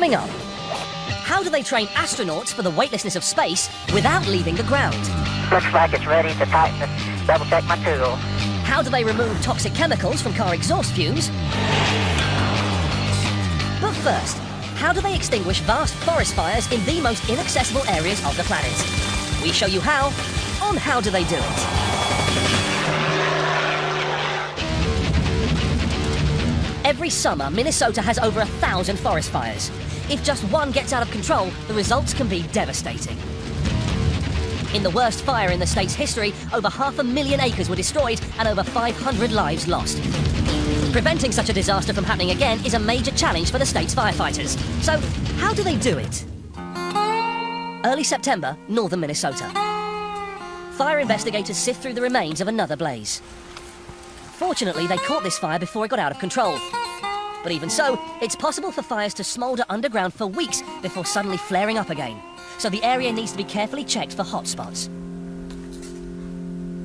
Coming up, how do they train astronauts for the weightlessness of space without leaving the ground? Looks like it's ready to tighten it. Double check my tool. How do they remove toxic chemicals from car exhaust fumes? But first, how do they extinguish vast forest fires in the most inaccessible areas of the planet? We show you how on How Do They Do It? Every summer, Minnesota has over 1,000 forest fires. If just one gets out of control, the results can be devastating. In the worst fire in the state's history, over 500,000 acres were destroyed and over 500 lives lost. Preventing such a disaster from happening again is a major challenge for the state's firefighters. So, how do they do it? Early September, northern Minnesota. Fire investigators sift through the remains of another blaze. Fortunately, they caught this fire before it got out of control. But even so, it's possible for fires to smoulder underground for weeks before suddenly flaring up again. So the area needs to be carefully checked for hot spots.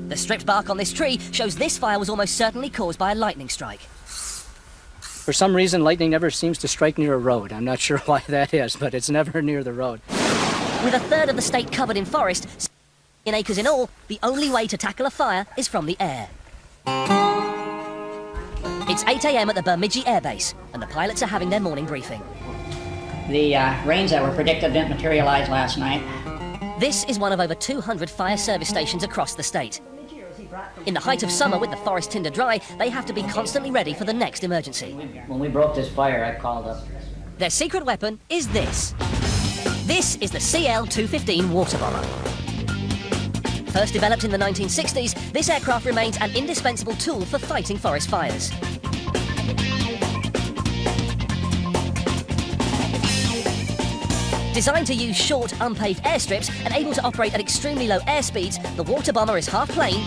The stripped bark on this tree shows this fire was almost certainly caused by a lightning strike. For some reason, lightning never seems to strike near a road. I'm not sure why that is, but it's never near the road. With a third of the state covered in forest, 7 million acres in all, the only way to tackle a fire is from the air. It's 8 a.m. at the Bemidji Air Base, and the pilots are having their morning briefing. The rains that were predicted didn't materialize last night. This is one of over 200 fire service stations across the state. In the height of summer, with the forest tinder dry, they have to be constantly ready for the next emergency. When we broke this fire, I called up. Their secret weapon is this. This is the CL-215 water bomber. First developed in the 1960s, this aircraft remains an indispensable tool for fighting forest fires. Designed to use short, unpaved airstrips and able to operate at extremely low airspeeds, the water bomber is half plane,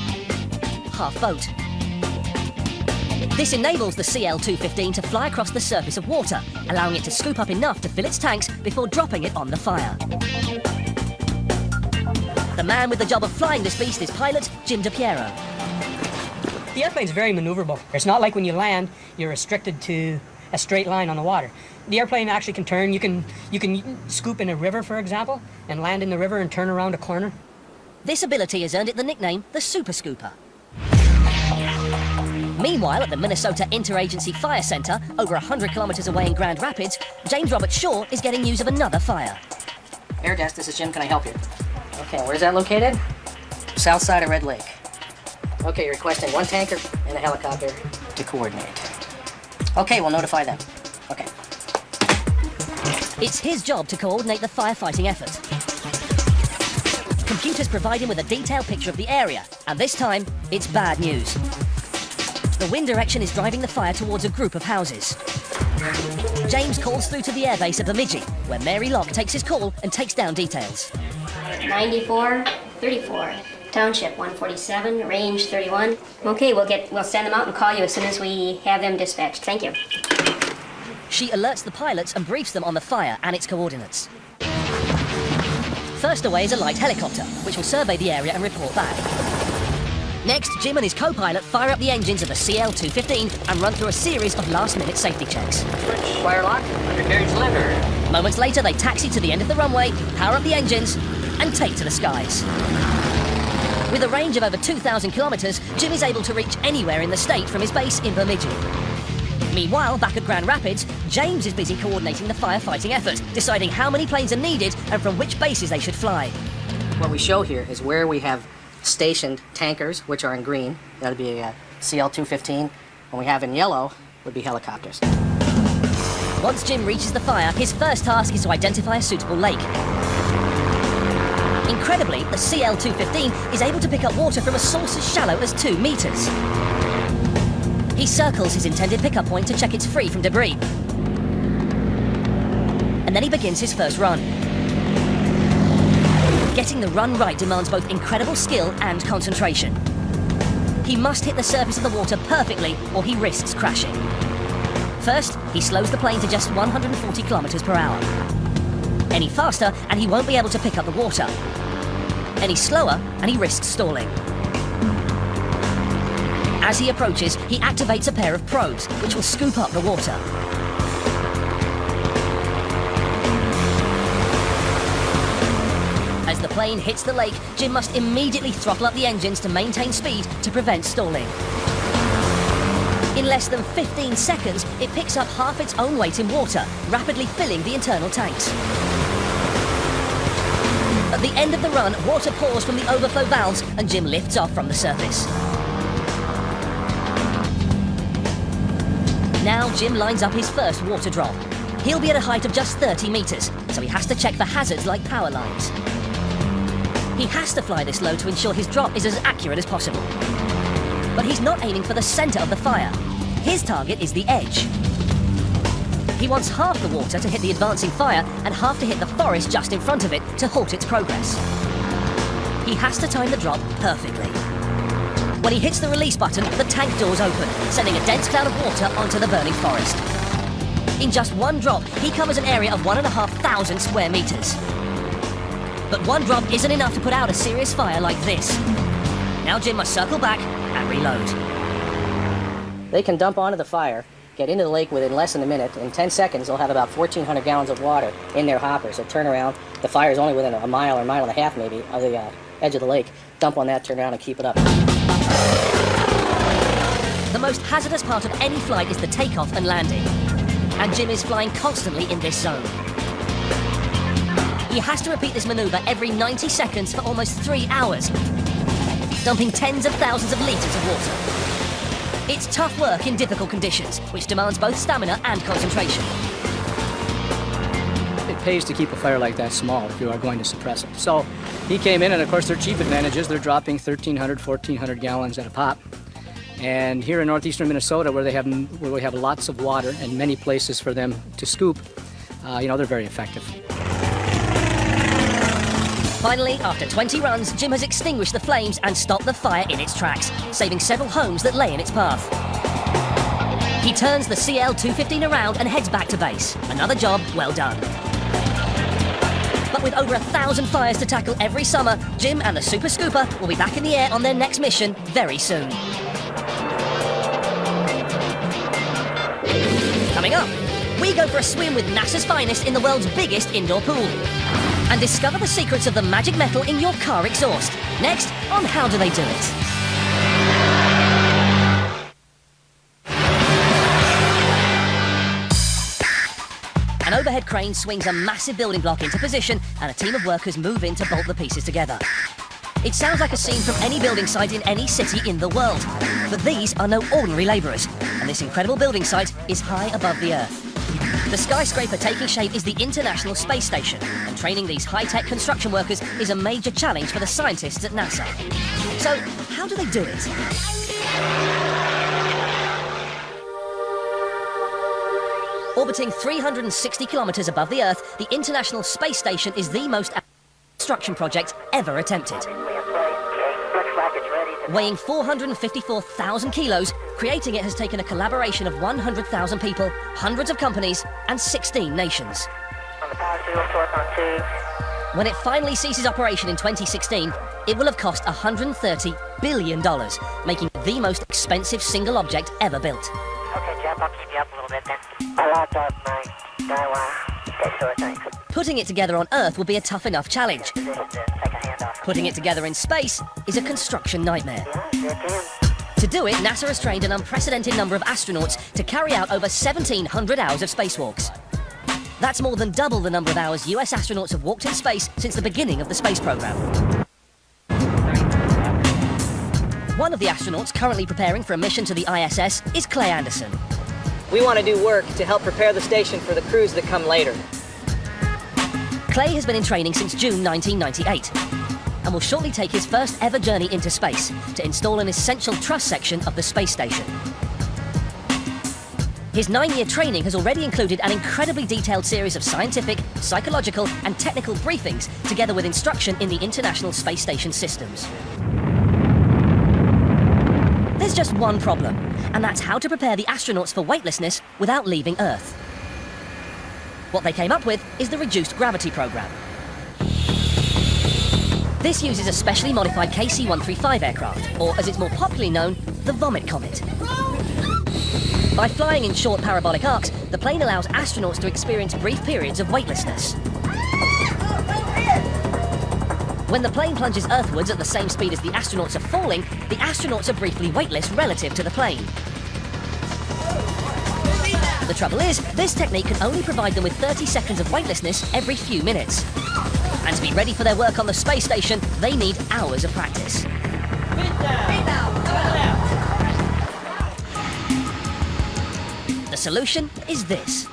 half boat. This enables the CL-215 to fly across the surface of water, allowing it to scoop up enough to fill its tanks before dropping it on the fire. The man with the job of flying this beast is pilot Jim DePiero. The airplane's very maneuverable. It's not like when you land, you're restricted to a straight line on the water. The airplane actually can turn. You can scoop in a river, for example, and land in the river and turn around a corner. This ability has earned it the nickname the Super Scooper. Meanwhile, at the Minnesota Interagency Fire Center, over 100 kilometers away in Grand Rapids, James Robert Shaw is getting news of another fire. Air Desk, this is Jim. Can I help you? Okay, where's that located? South side of Red Lake. Okay, you're requesting one tanker and a helicopter to coordinate. Okay, we'll notify them. Okay. It's his job to coordinate the firefighting effort. Computers provide him with a detailed picture of the area, and this time, it's bad news. The wind direction is driving the fire towards a group of houses. James calls through to the airbase at Bemidji, where Mary Locke takes his call and takes down details. 9434, Township 147, range 31. Okay, we'll send them out and call you as soon as we have them dispatched. Thank you. She alerts the pilots and briefs them on the fire and its coordinates. First away is a light helicopter, which will survey the area and report back. Next, Jim and his co-pilot fire up the engines of the CL-215 and run through a series of last-minute safety checks. Switch, wire lock, undercarriage lever. Moments later, they taxi to the end of the runway, power up the engines, and take to the skies. With a range of over 2,000 kilometers, Jim is able to reach anywhere in the state from his base in Bemidji. Meanwhile, back at Grand Rapids, James is busy coordinating the firefighting effort, deciding how many planes are needed and from which bases they should fly. What we show here is where we have stationed tankers, which are in green. That'll be a CL-215. What we have in yellow would be helicopters. Once Jim reaches the fire, his first task is to identify a suitable lake. Incredibly, the CL-215 is able to pick up water from a source as shallow as 2 meters. He circles his intended pickup point to check it's free from debris. And then he begins his first run. Getting the run right demands both incredible skill and concentration. He must hit the surface of the water perfectly or he risks crashing. First, he slows the plane to just 140 kilometers per hour. Any faster, and he won't be able to pick up the water. Any slower, and he risks stalling. As he approaches, he activates a pair of probes, which will scoop up the water. plane hits the lake, Jim must immediately throttle up the engines to maintain speed to prevent stalling. In less than 15 seconds, it picks up half its own weight in water, rapidly filling the internal tanks. At the end of the run, water pours from the overflow valves and Jim lifts off from the surface. Now Jim lines up his first water drop. He'll be at a height of just 30 meters, so he has to check for hazards like power lines. He has to fly this low to ensure his drop is as accurate as possible. But he's not aiming for the center of the fire. His target is the edge. He wants half the water to hit the advancing fire and half to hit the forest just in front of it to halt its progress. He has to time the drop perfectly. When he hits the release button, the tank doors open, sending a dense cloud of water onto the burning forest. In just one drop, he covers an area of 1,500 square meters. But one drop isn't enough to put out a serious fire like this. Now Jim must circle back and reload. They can dump onto the fire, get into the lake within less than a minute. In 10 seconds, they'll have about 1,400 gallons of water in their hoppers. So turn around, the fire is only within a mile or a mile and a half maybe of the edge of the lake. Dump on that, turn around and keep it up. The most hazardous part of any flight is the takeoff and landing. And Jim is flying constantly in this zone. He has to repeat this maneuver every 90 seconds for almost 3 hours, dumping tens of thousands of liters of water. It's tough work in difficult conditions, which demands both stamina and concentration. It pays to keep a fire like that small if you are going to suppress it. So he came in, and of course their chief advantage is they're dropping 1,300, 1,400 gallons at a pop. And here in northeastern Minnesota, where we have lots of water and many places for them to scoop, they're very effective. Finally, after 20 runs, Jim has extinguished the flames and stopped the fire in its tracks, saving several homes that lay in its path. He turns the CL-215 around and heads back to base. Another job well done. But with over 1,000 fires to tackle every summer, Jim and the Super Scooper will be back in the air on their next mission very soon. Coming up, we go for a swim with NASA's finest in the world's biggest indoor pool. And discover the secrets of the magic metal in your car exhaust. Next on How Do They Do It? An overhead crane swings a massive building block into position and a team of workers move in to bolt the pieces together. It sounds like a scene from any building site in any city in the world. But these are no ordinary labourers, and this incredible building site is high above the Earth. The skyscraper taking shape is the International Space Station, and training these high-tech construction workers is a major challenge for the scientists at NASA. So, how do they do it? Orbiting 360 kilometers above the Earth, the International Space Station is the most construction project ever attempted. Weighing 454,000 kilos, creating it has taken a collaboration of 100,000 people, hundreds of companies, and 16 nations. When it finally ceases operation in 2016, it will have cost $130 billion, making it the most expensive single object ever built. Okay, Jeff, I'll keep you up a little bit then. I like that, mate. Okay, sure, thanks. Putting it together on Earth will be a tough enough challenge. Take a hand off. Putting it together in space is a construction nightmare. Yeah, sure can. To do it, NASA has trained an unprecedented number of astronauts to carry out over 1,700 hours of spacewalks. That's more than double the number of hours US astronauts have walked in space since the beginning of the space program. One of the astronauts currently preparing for a mission to the ISS is Clay Anderson. We want to do work to help prepare the station for the crews that come later. Clay has been in training since June 1998 and will shortly take his first ever journey into space to install an essential truss section of the space station. His 9-year training has already included an incredibly detailed series of scientific, psychological, and technical briefings, together with instruction in the International Space Station systems. There's just one problem, and that's how to prepare the astronauts for weightlessness without leaving Earth. What they came up with is the reduced gravity program. This uses a specially modified KC-135 aircraft, or as it's more popularly known, the Vomit Comet. By flying in short parabolic arcs, the plane allows astronauts to experience brief periods of weightlessness. When the plane plunges earthwards at the same speed as the astronauts are falling, the astronauts are briefly weightless relative to the plane. The trouble is, this technique can only provide them with 30 seconds of weightlessness every few minutes. And to be ready for their work on the space station, they need hours of practice. The solution is this.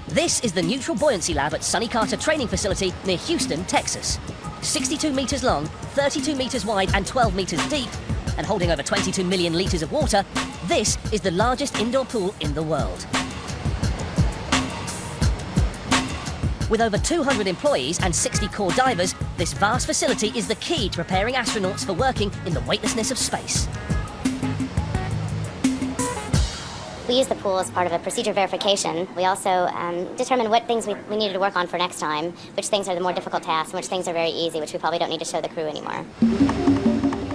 This is the Neutral Buoyancy Lab at Sonny Carter Training Facility near Houston, Texas. 62 meters long, 32 meters wide and 12 meters deep, and holding over 22 million liters of water, this is the largest indoor pool in the world. With over 200 employees and 60 core divers, this vast facility is the key to preparing astronauts for working in the weightlessness of space. We use the pool as part of a procedure verification. We also determine what things we needed to work on for next time, which things are the more difficult tasks, and which things are very easy, which we probably don't need to show the crew anymore.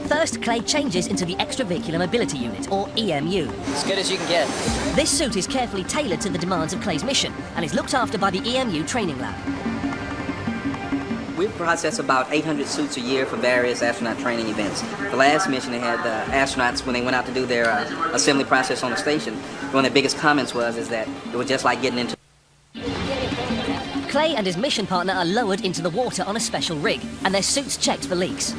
First, Clay changes into the Extravehicular Mobility Unit, or EMU. As good as you can get. This suit is carefully tailored to the demands of Clay's mission and is looked after by the EMU Training Lab. We process about 800 suits a year for various astronaut training events. The last mission, they had astronauts, when they went out to do their assembly process on the station, one of the biggest comments is that it was just like getting into... Clay and his mission partner are lowered into the water on a special rig, and their suits checked for leaks.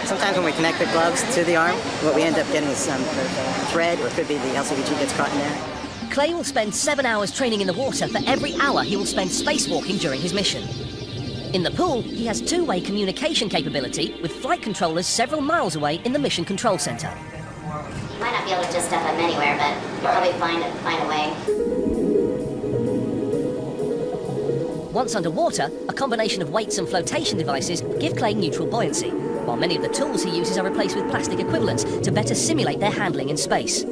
Sometimes when we connect the gloves to the arm, what we end up getting is some thread, or it could be the LCVG gets caught in there. Clay will spend 7 hours training in the water for every hour he will spend spacewalking during his mission. In the pool, he has two-way communication capability with flight controllers several miles away in the Mission Control Center. You might not be able to just stuff them anywhere, but you'll probably find a way. Once underwater, a combination of weights and flotation devices give Clay neutral buoyancy, while many of the tools he uses are replaced with plastic equivalents to better simulate their handling in space.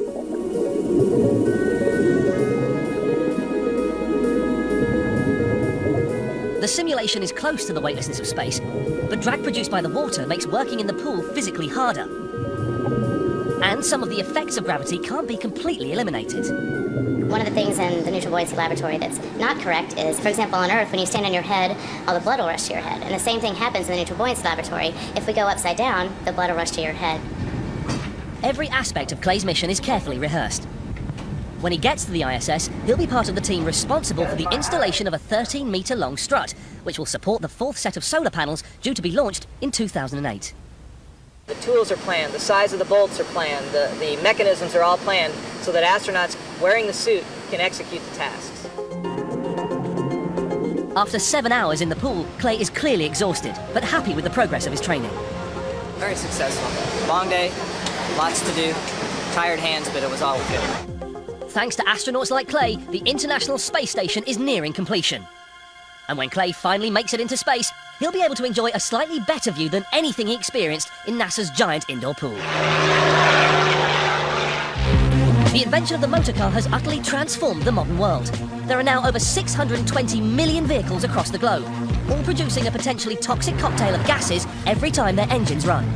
The simulation is close to the weightlessness of space, but drag produced by the water makes working in the pool physically harder. And some of the effects of gravity can't be completely eliminated. One of the things in the neutral buoyancy laboratory that's not correct is, for example, on Earth, when you stand on your head, all the blood will rush to your head. And the same thing happens in the neutral buoyancy laboratory. If we go upside down, the blood will rush to your head. Every aspect of Clay's mission is carefully rehearsed. When he gets to the ISS, he'll be part of the team responsible for the installation of a 13-meter-long strut, which will support the fourth set of solar panels due to be launched in 2008. The tools are planned, the size of the bolts are planned, the mechanisms are all planned so that astronauts wearing the suit can execute the tasks. After 7 hours in the pool, Clay is clearly exhausted, but happy with the progress of his training. Very successful. Long day, lots to do, tired hands, but it was all good. Thanks to astronauts like Clay, the International Space Station is nearing completion. And when Clay finally makes it into space, he'll be able to enjoy a slightly better view than anything he experienced in NASA's giant indoor pool. The invention of the motor car has utterly transformed the modern world. There are now over 620 million vehicles across the globe, all producing a potentially toxic cocktail of gases every time their engines run.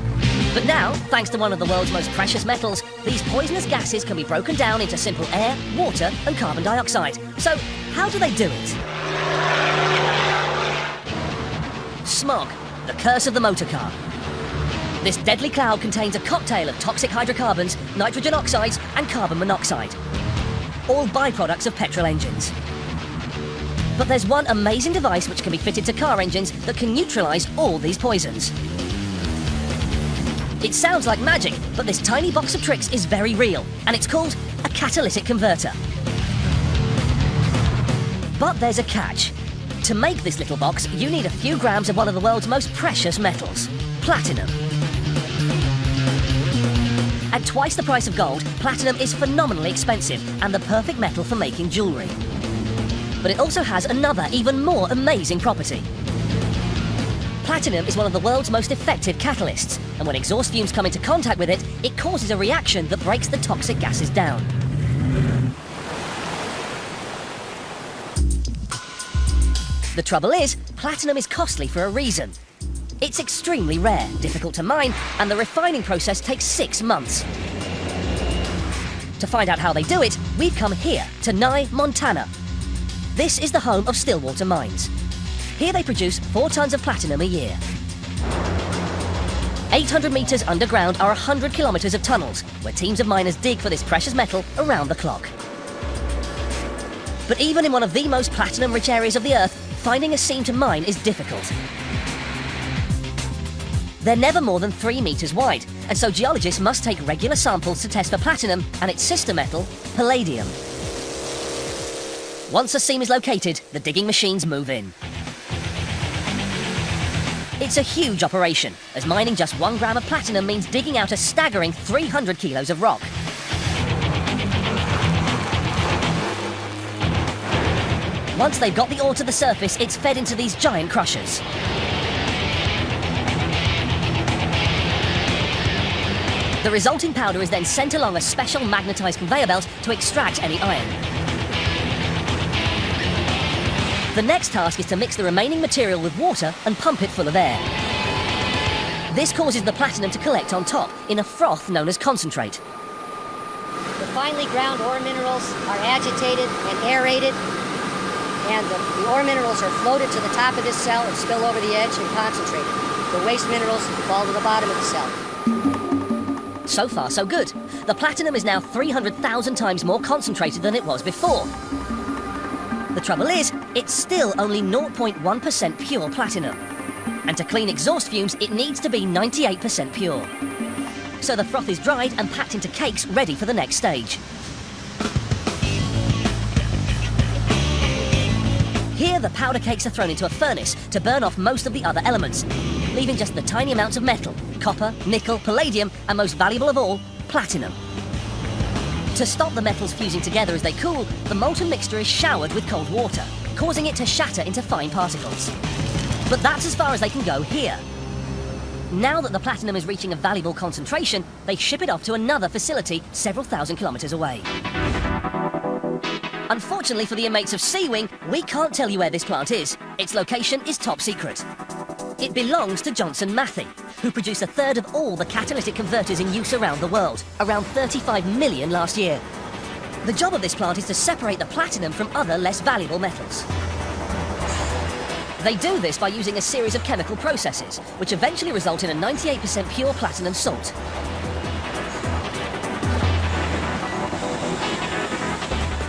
But now, thanks to one of the world's most precious metals, these poisonous gases can be broken down into simple air, water, and carbon dioxide. So, how do they do it? Smog, the curse of the motor car. This deadly cloud contains a cocktail of toxic hydrocarbons, nitrogen oxides, and carbon monoxide, all byproducts of petrol engines. But there's one amazing device which can be fitted to car engines that can neutralize all these poisons. It sounds like magic, but this tiny box of tricks is very real, and it's called a catalytic converter. But there's a catch. To make this little box, you need a few grams of one of the world's most precious metals, platinum. At twice the price of gold, platinum is phenomenally expensive and the perfect metal for making jewellery. But it also has another, even more amazing property. Platinum is one of the world's most effective catalysts, and when exhaust fumes come into contact with it, it causes a reaction that breaks the toxic gases down. The trouble is, platinum is costly for a reason. It's extremely rare, difficult to mine, and the refining process takes 6 months. To find out how they do it, we've come here to Nye, Montana. This is the home of Stillwater Mines. Here they produce 4 tons of platinum a year. 800 meters underground are 100 kilometers of tunnels, where teams of miners dig for this precious metal around the clock. But even in one of the most platinum-rich areas of the Earth, finding a seam to mine is difficult. They're never more than 3 meters wide, and so geologists must take regular samples to test for platinum and its sister metal, palladium. Once a seam is located, the digging machines move in. It's a huge operation, as mining just 1 gram of platinum means digging out a staggering 300 kilos of rock. Once they've got the ore to the surface, it's fed into these giant crushers. The resulting powder is then sent along a special magnetized conveyor belt to extract any iron. The next task is to mix the remaining material with water and pump it full of air. This causes the platinum to collect on top in a froth known as concentrate. The finely ground ore minerals are agitated and aerated, and the ore minerals are floated to the top of this cell and spill over the edge and concentrated. The waste minerals fall to the bottom of the cell. So far, so good. The platinum is now 300,000 times more concentrated than it was before. The trouble is, it's still only 0.1% pure platinum. And to clean exhaust fumes, it needs to be 98% pure. So the froth is dried and packed into cakes ready for the next stage. Here, the powder cakes are thrown into a furnace to burn off most of the other elements, leaving just the tiny amounts of metal, copper, nickel, palladium, and most valuable of all, platinum. To stop the metals fusing together as they cool, the molten mixture is showered with cold water, causing it to shatter into fine particles. But that's as far as they can go here. Now that the platinum is reaching a valuable concentration, they ship it off to another facility several thousand kilometers away. Unfortunately for the inmates of Sea-Wing, we can't tell you where this plant is. Its location is top secret. It belongs to Johnson Matthey, who produce 1/3 of all the catalytic converters in use around the world, around 35 million last year. The job of this plant is to separate the platinum from other less valuable metals. They do this by using a series of chemical processes, which eventually result in a 98% pure platinum salt.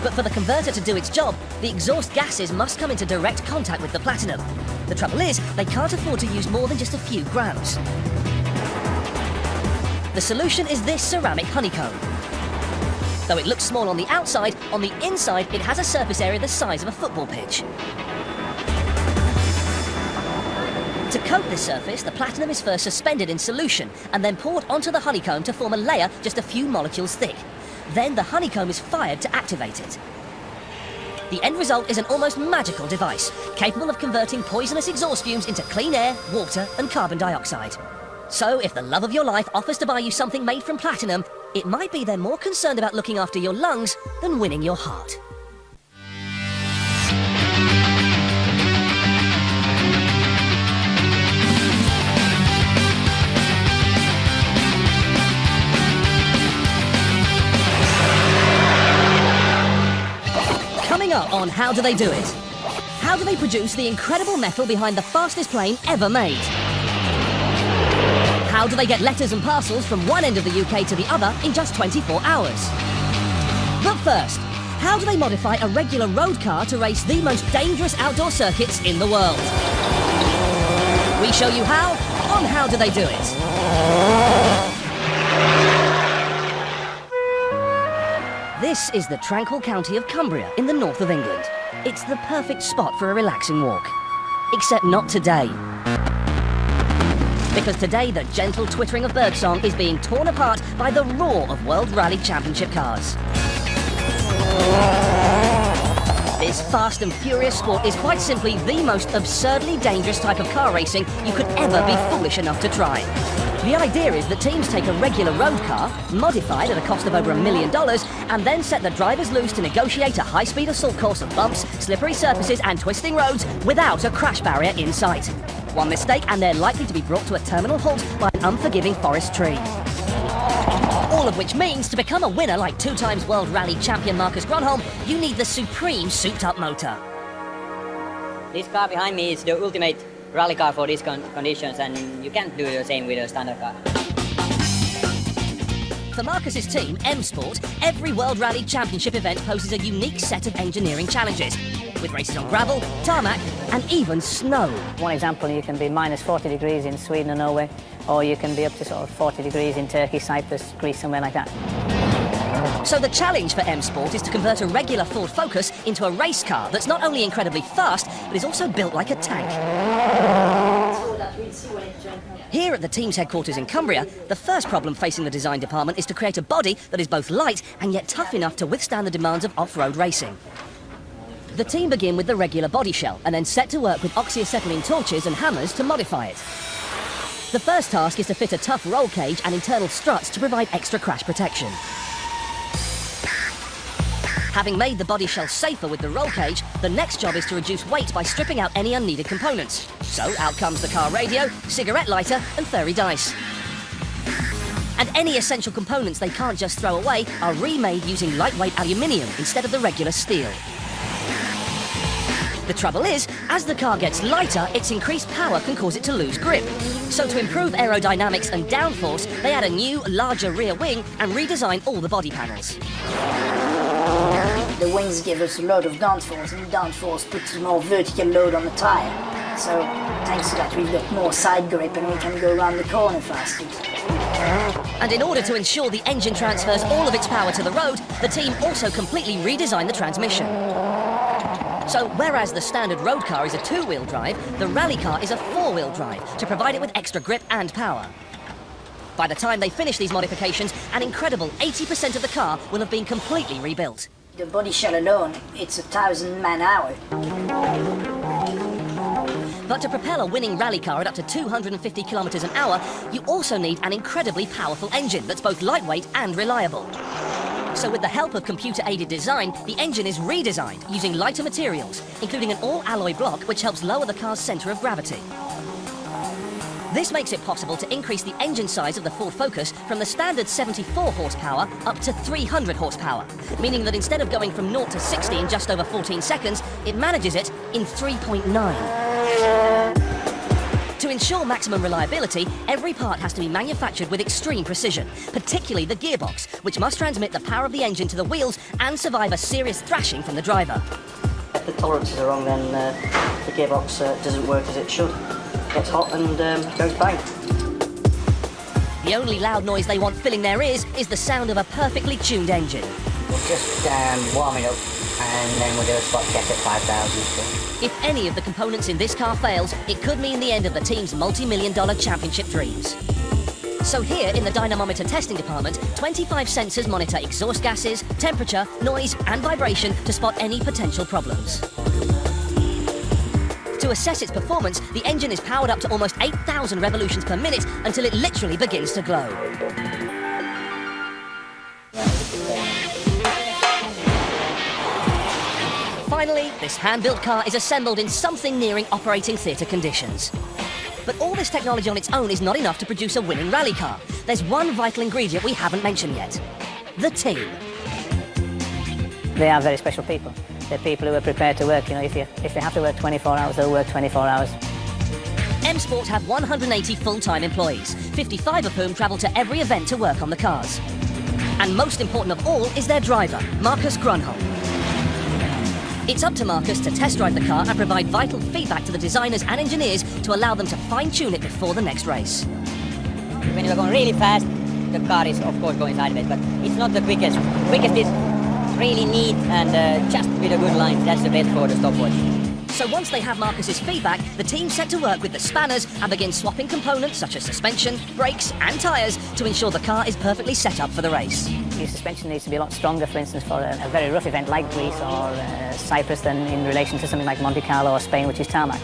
But for the converter to do its job, the exhaust gases must come into direct contact with the platinum. The trouble is, they can't afford to use more than just a few grams. The solution is this ceramic honeycomb. Though it looks small on the outside, on the inside it has a surface area the size of a football pitch. To coat this surface, the platinum is first suspended in solution and then poured onto the honeycomb to form a layer just a few molecules thick. Then the honeycomb is fired to activate it. The end result is an almost magical device, capable of converting poisonous exhaust fumes into clean air, water, and carbon dioxide. So if the love of your life offers to buy you something made from platinum, it might be they're more concerned about looking after your lungs than winning your heart. Coming up on How Do They Do It? How do they produce the incredible metal behind the fastest plane ever made? How do they get letters and parcels from one end of the UK to the other in just 24 hours? But first, how do they modify a regular road car to race the most dangerous outdoor circuits in the world? We show you how on How Do They Do It? This is the tranquil county of Cumbria in the north of England. It's the perfect spot for a relaxing walk. Except not today. Because today the gentle twittering of birdsong is being torn apart by the roar of World Rally Championship cars. This fast and furious sport is quite simply the most absurdly dangerous type of car racing you could ever be foolish enough to try. The idea is that teams take a regular road car, modified at a cost of over $1 million, and then set the drivers loose to negotiate a high-speed assault course of bumps, slippery surfaces and twisting roads without a crash barrier in sight. One mistake and they're likely to be brought to a terminal halt by an unforgiving forest tree. All of which means to become a winner like 2-time World Rally champion Marcus Gronholm, you need the supreme souped-up motor. This car behind me is the ultimate rally car for these conditions, and you can't do the same with a standard car. For Marcus's team, M Sport, every World Rally Championship event poses a unique set of engineering challenges, with races on gravel, tarmac, and even snow. One example, you can be minus 40 degrees in Sweden or Norway, or you can be up to sort of 40 degrees in Turkey, Cyprus, Greece, somewhere like that. So the challenge for M Sport is to convert a regular Ford Focus into a race car that's not only incredibly fast, but is also built like a tank. Here at the team's headquarters in Cumbria, the first problem facing the design department is to create a body that is both light and yet tough enough to withstand the demands of off-road racing. The team begin with the regular body shell and then set to work with oxyacetylene torches and hammers to modify it. The first task is to fit a tough roll cage and internal struts to provide extra crash protection. Having made the body shell safer with the roll cage, the next job is to reduce weight by stripping out any unneeded components. So out comes the car radio, cigarette lighter and furry dice. And any essential components they can't just throw away are remade using lightweight aluminium instead of the regular steel. The trouble is, as the car gets lighter, its increased power can cause it to lose grip. So to improve aerodynamics and downforce, they add a new, larger rear wing and redesign all the body panels. The wings give us a lot of downforce, and downforce puts more vertical load on the tyre. So thanks to that we've got more side grip and we can go around the corner faster. And in order to ensure the engine transfers all of its power to the road, the team also completely redesigned the transmission. So whereas the standard road car is a two-wheel drive, the rally car is a four-wheel drive to provide it with extra grip and power. By the time they finish these modifications, an incredible 80% of the car will have been completely rebuilt. The body shell alone, it's 1,000 man-hour. But to propel a winning rally car at up to 250 kilometers an hour, you also need an incredibly powerful engine that's both lightweight and reliable. So with the help of computer-aided design, the engine is redesigned using lighter materials, including an all-alloy block which helps lower the car's center of gravity. This makes it possible to increase the engine size of the Ford Focus from the standard 74 horsepower up to 300 horsepower, meaning that instead of going from 0 to 60 in just over 14 seconds, it manages it in 3.9. To ensure maximum reliability, every part has to be manufactured with extreme precision, particularly the gearbox, which must transmit the power of the engine to the wheels and survive a serious thrashing from the driver. If the tolerances are wrong, then the gearbox doesn't work as it should. Gets hot and goes bang. The only loud noise they want filling their ears is the sound of a perfectly tuned engine. We'll just warm it up and then we'll do a spot check at 5,000. If any of the components in this car fails, it could mean the end of the team's multi-million-dollar championship dreams. So here in the dynamometer testing department, 25 sensors monitor exhaust gases, temperature, noise and vibration to spot any potential problems. To assess its performance, the engine is powered up to almost 8,000 revolutions per minute until it literally begins to glow. Finally, this hand-built car is assembled in something nearing operating theatre conditions. But all this technology on its own is not enough to produce a winning rally car. There's one vital ingredient we haven't mentioned yet: the team. They are very special people. They're people who are prepared to work. You know, if they have to work 24 hours, they'll work 24 hours. M Sport have 180 full-time employees, 55 of whom travel to every event to work on the cars. And most important of all is their driver, Marcus Grunholm. It's up to Marcus to test drive the car and provide vital feedback to the designers and engineers to allow them to fine-tune it before the next race. When you're going really fast, the car is of course going sideways, but it's not the quickest. Quickest is really neat and just with a good line. That's the best for the stopwatch. So once they have Marcus's feedback, the team set to work with the spanners and begin swapping components such as suspension, brakes and tyres to ensure the car is perfectly set up for the race. Your suspension needs to be a lot stronger, for instance, for a very rough event like Greece or Cyprus than in relation to something like Monte Carlo or Spain, which is tarmac.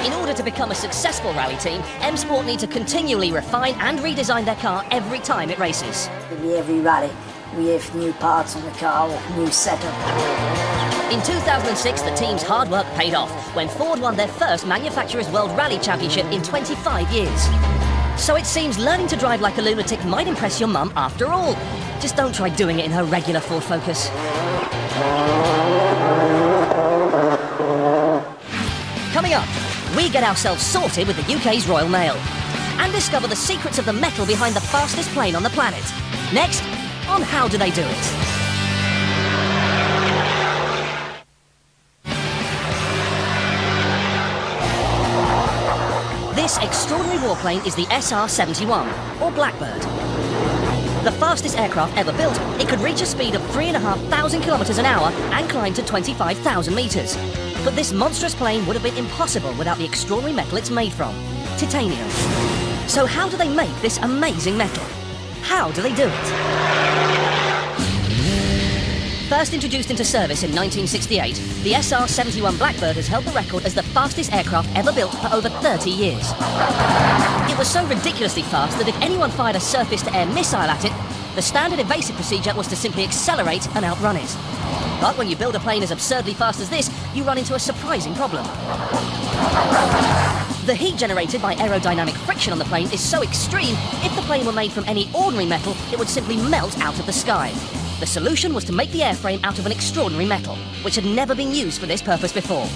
In order to become a successful rally team, M Sport need to continually refine and redesign their car every time it races. Every rally, we have new parts on the car or new setup. In 2006, the team's hard work paid off when Ford won their first Manufacturers' World Rally Championship in 25 years. So it seems learning to drive like a lunatic might impress your mum after all. Just don't try doing it in her regular Ford Focus. we get ourselves sorted with the UK's Royal Mail and discover the secrets of the metal behind the fastest plane on the planet. Next, on How Do They Do It? This extraordinary warplane is the SR-71, or Blackbird. The fastest aircraft ever built, it could reach a speed of 3,500 kilometers an hour and climb to 25,000 meters. But this monstrous plane would have been impossible without the extraordinary metal it's made from, titanium. So how do they make this amazing metal? How do they do it? First introduced into service in 1968, the SR-71 Blackbird has held the record as the fastest aircraft ever built for over 30 years. It was so ridiculously fast that if anyone fired a surface-to-air missile at it, the standard evasive procedure was to simply accelerate and outrun it. But when you build a plane as absurdly fast as this, you run into a surprising problem. The heat generated by aerodynamic friction on the plane is so extreme, if the plane were made from any ordinary metal, it would simply melt out of the sky. The solution was to make the airframe out of an extraordinary metal, which had never been used for this purpose before: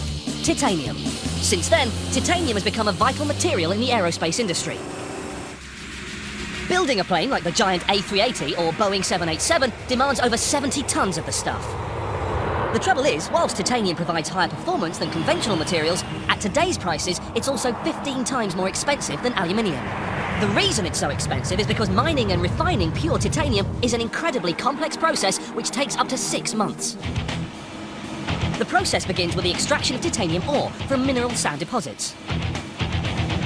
titanium. Since then, titanium has become a vital material in the aerospace industry. Building a plane like the giant A380 or Boeing 787 demands over 70 tons of the stuff. The trouble is, whilst titanium provides higher performance than conventional materials, at today's prices, it's also 15 times more expensive than aluminium. The reason it's so expensive is because mining and refining pure titanium is an incredibly complex process which takes up to 6 months. The process begins with the extraction of titanium ore from mineral sand deposits.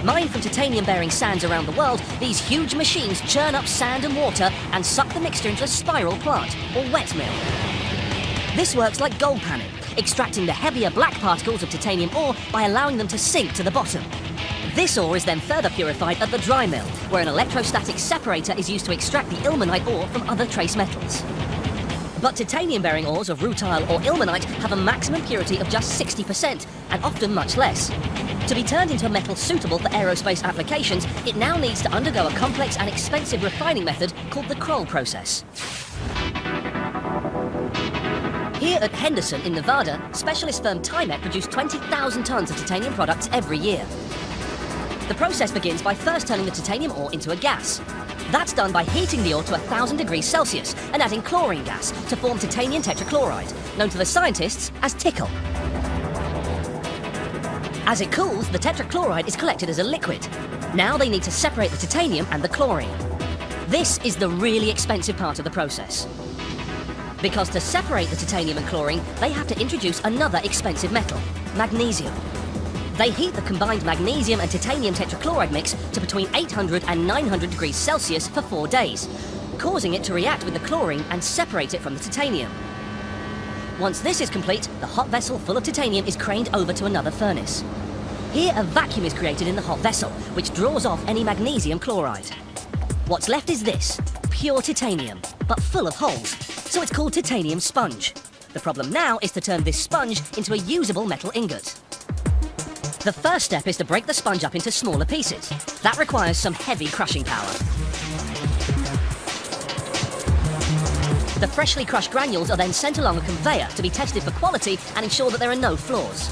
Mined from titanium-bearing sands around the world, these huge machines churn up sand and water and suck the mixture into a spiral plant, or wet mill. This works like gold panning, extracting the heavier black particles of titanium ore by allowing them to sink to the bottom. This ore is then further purified at the dry mill, where an electrostatic separator is used to extract the ilmenite ore from other trace metals. But titanium-bearing ores of rutile or ilmenite have a maximum purity of just 60%, and often much less. To be turned into a metal suitable for aerospace applications, it now needs to undergo a complex and expensive refining method called the Kroll process. Here at Henderson in Nevada, specialist firm Timet produce 20,000 tons of titanium products every year. The process begins by first turning the titanium ore into a gas. That's done by heating the ore to 1,000 degrees Celsius and adding chlorine gas to form titanium tetrachloride, known to the scientists as tickle. As it cools, the tetrachloride is collected as a liquid. Now they need to separate the titanium and the chlorine. This is the really expensive part of the process. Because to separate the titanium and chlorine, they have to introduce another expensive metal, magnesium. They heat the combined magnesium and titanium tetrachloride mix to between 800 and 900 degrees Celsius for 4 days, causing it to react with the chlorine and separate it from the titanium. Once this is complete, the hot vessel full of titanium is craned over to another furnace. Here, a vacuum is created in the hot vessel, which draws off any magnesium chloride. What's left is this, pure titanium, but full of holes, so it's called titanium sponge. The problem now is to turn this sponge into a usable metal ingot. The first step is to break the sponge up into smaller pieces. That requires some heavy crushing power. The freshly crushed granules are then sent along a conveyor to be tested for quality and ensure that there are no flaws.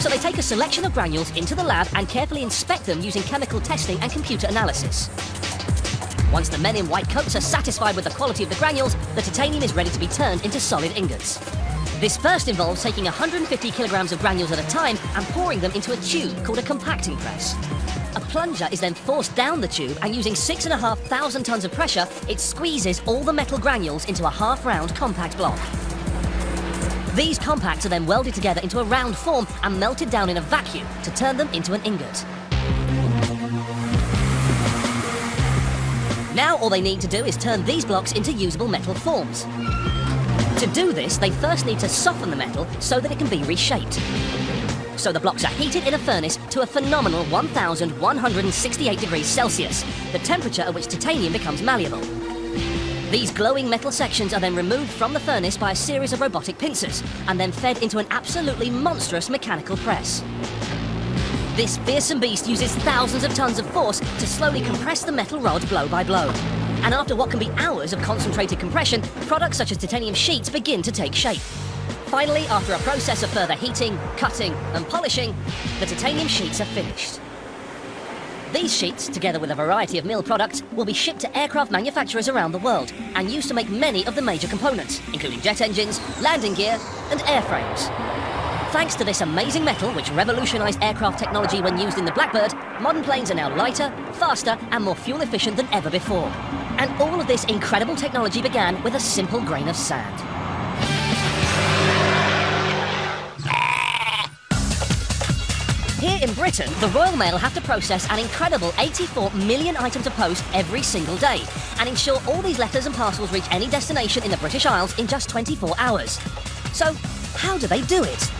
So they take a selection of granules into the lab and carefully inspect them using chemical testing and computer analysis. Once the men in white coats are satisfied with the quality of the granules, the titanium is ready to be turned into solid ingots. This first involves taking 150 kilograms of granules at a time and pouring them into a tube called a compacting press. A plunger is then forced down the tube, and using 6,500 tons of pressure, it squeezes all the metal granules into a half-round compact block. These compacts are then welded together into a round form and melted down in a vacuum to turn them into an ingot. Now all they need to do is turn these blocks into usable metal forms. To do this, they first need to soften the metal so that it can be reshaped. So the blocks are heated in a furnace to a phenomenal 1,168 degrees Celsius, the temperature at which titanium becomes malleable. These glowing metal sections are then removed from the furnace by a series of robotic pincers and then fed into an absolutely monstrous mechanical press. This fearsome beast uses thousands of tons of force to slowly compress the metal rod blow by blow. And after what can be hours of concentrated compression, products such as titanium sheets begin to take shape. Finally, after a process of further heating, cutting and polishing, the titanium sheets are finished. These sheets, together with a variety of mill products, will be shipped to aircraft manufacturers around the world and used to make many of the major components, including jet engines, landing gear and airframes. Thanks to this amazing metal, which revolutionized aircraft technology when used in the Blackbird, modern planes are now lighter, faster and more fuel efficient than ever before. And all of this incredible technology began with a simple grain of sand. Here in Britain, the Royal Mail have to process an incredible 84 million items of post every single day and ensure all these letters and parcels reach any destination in the British Isles in just 24 hours. So, how do they do it?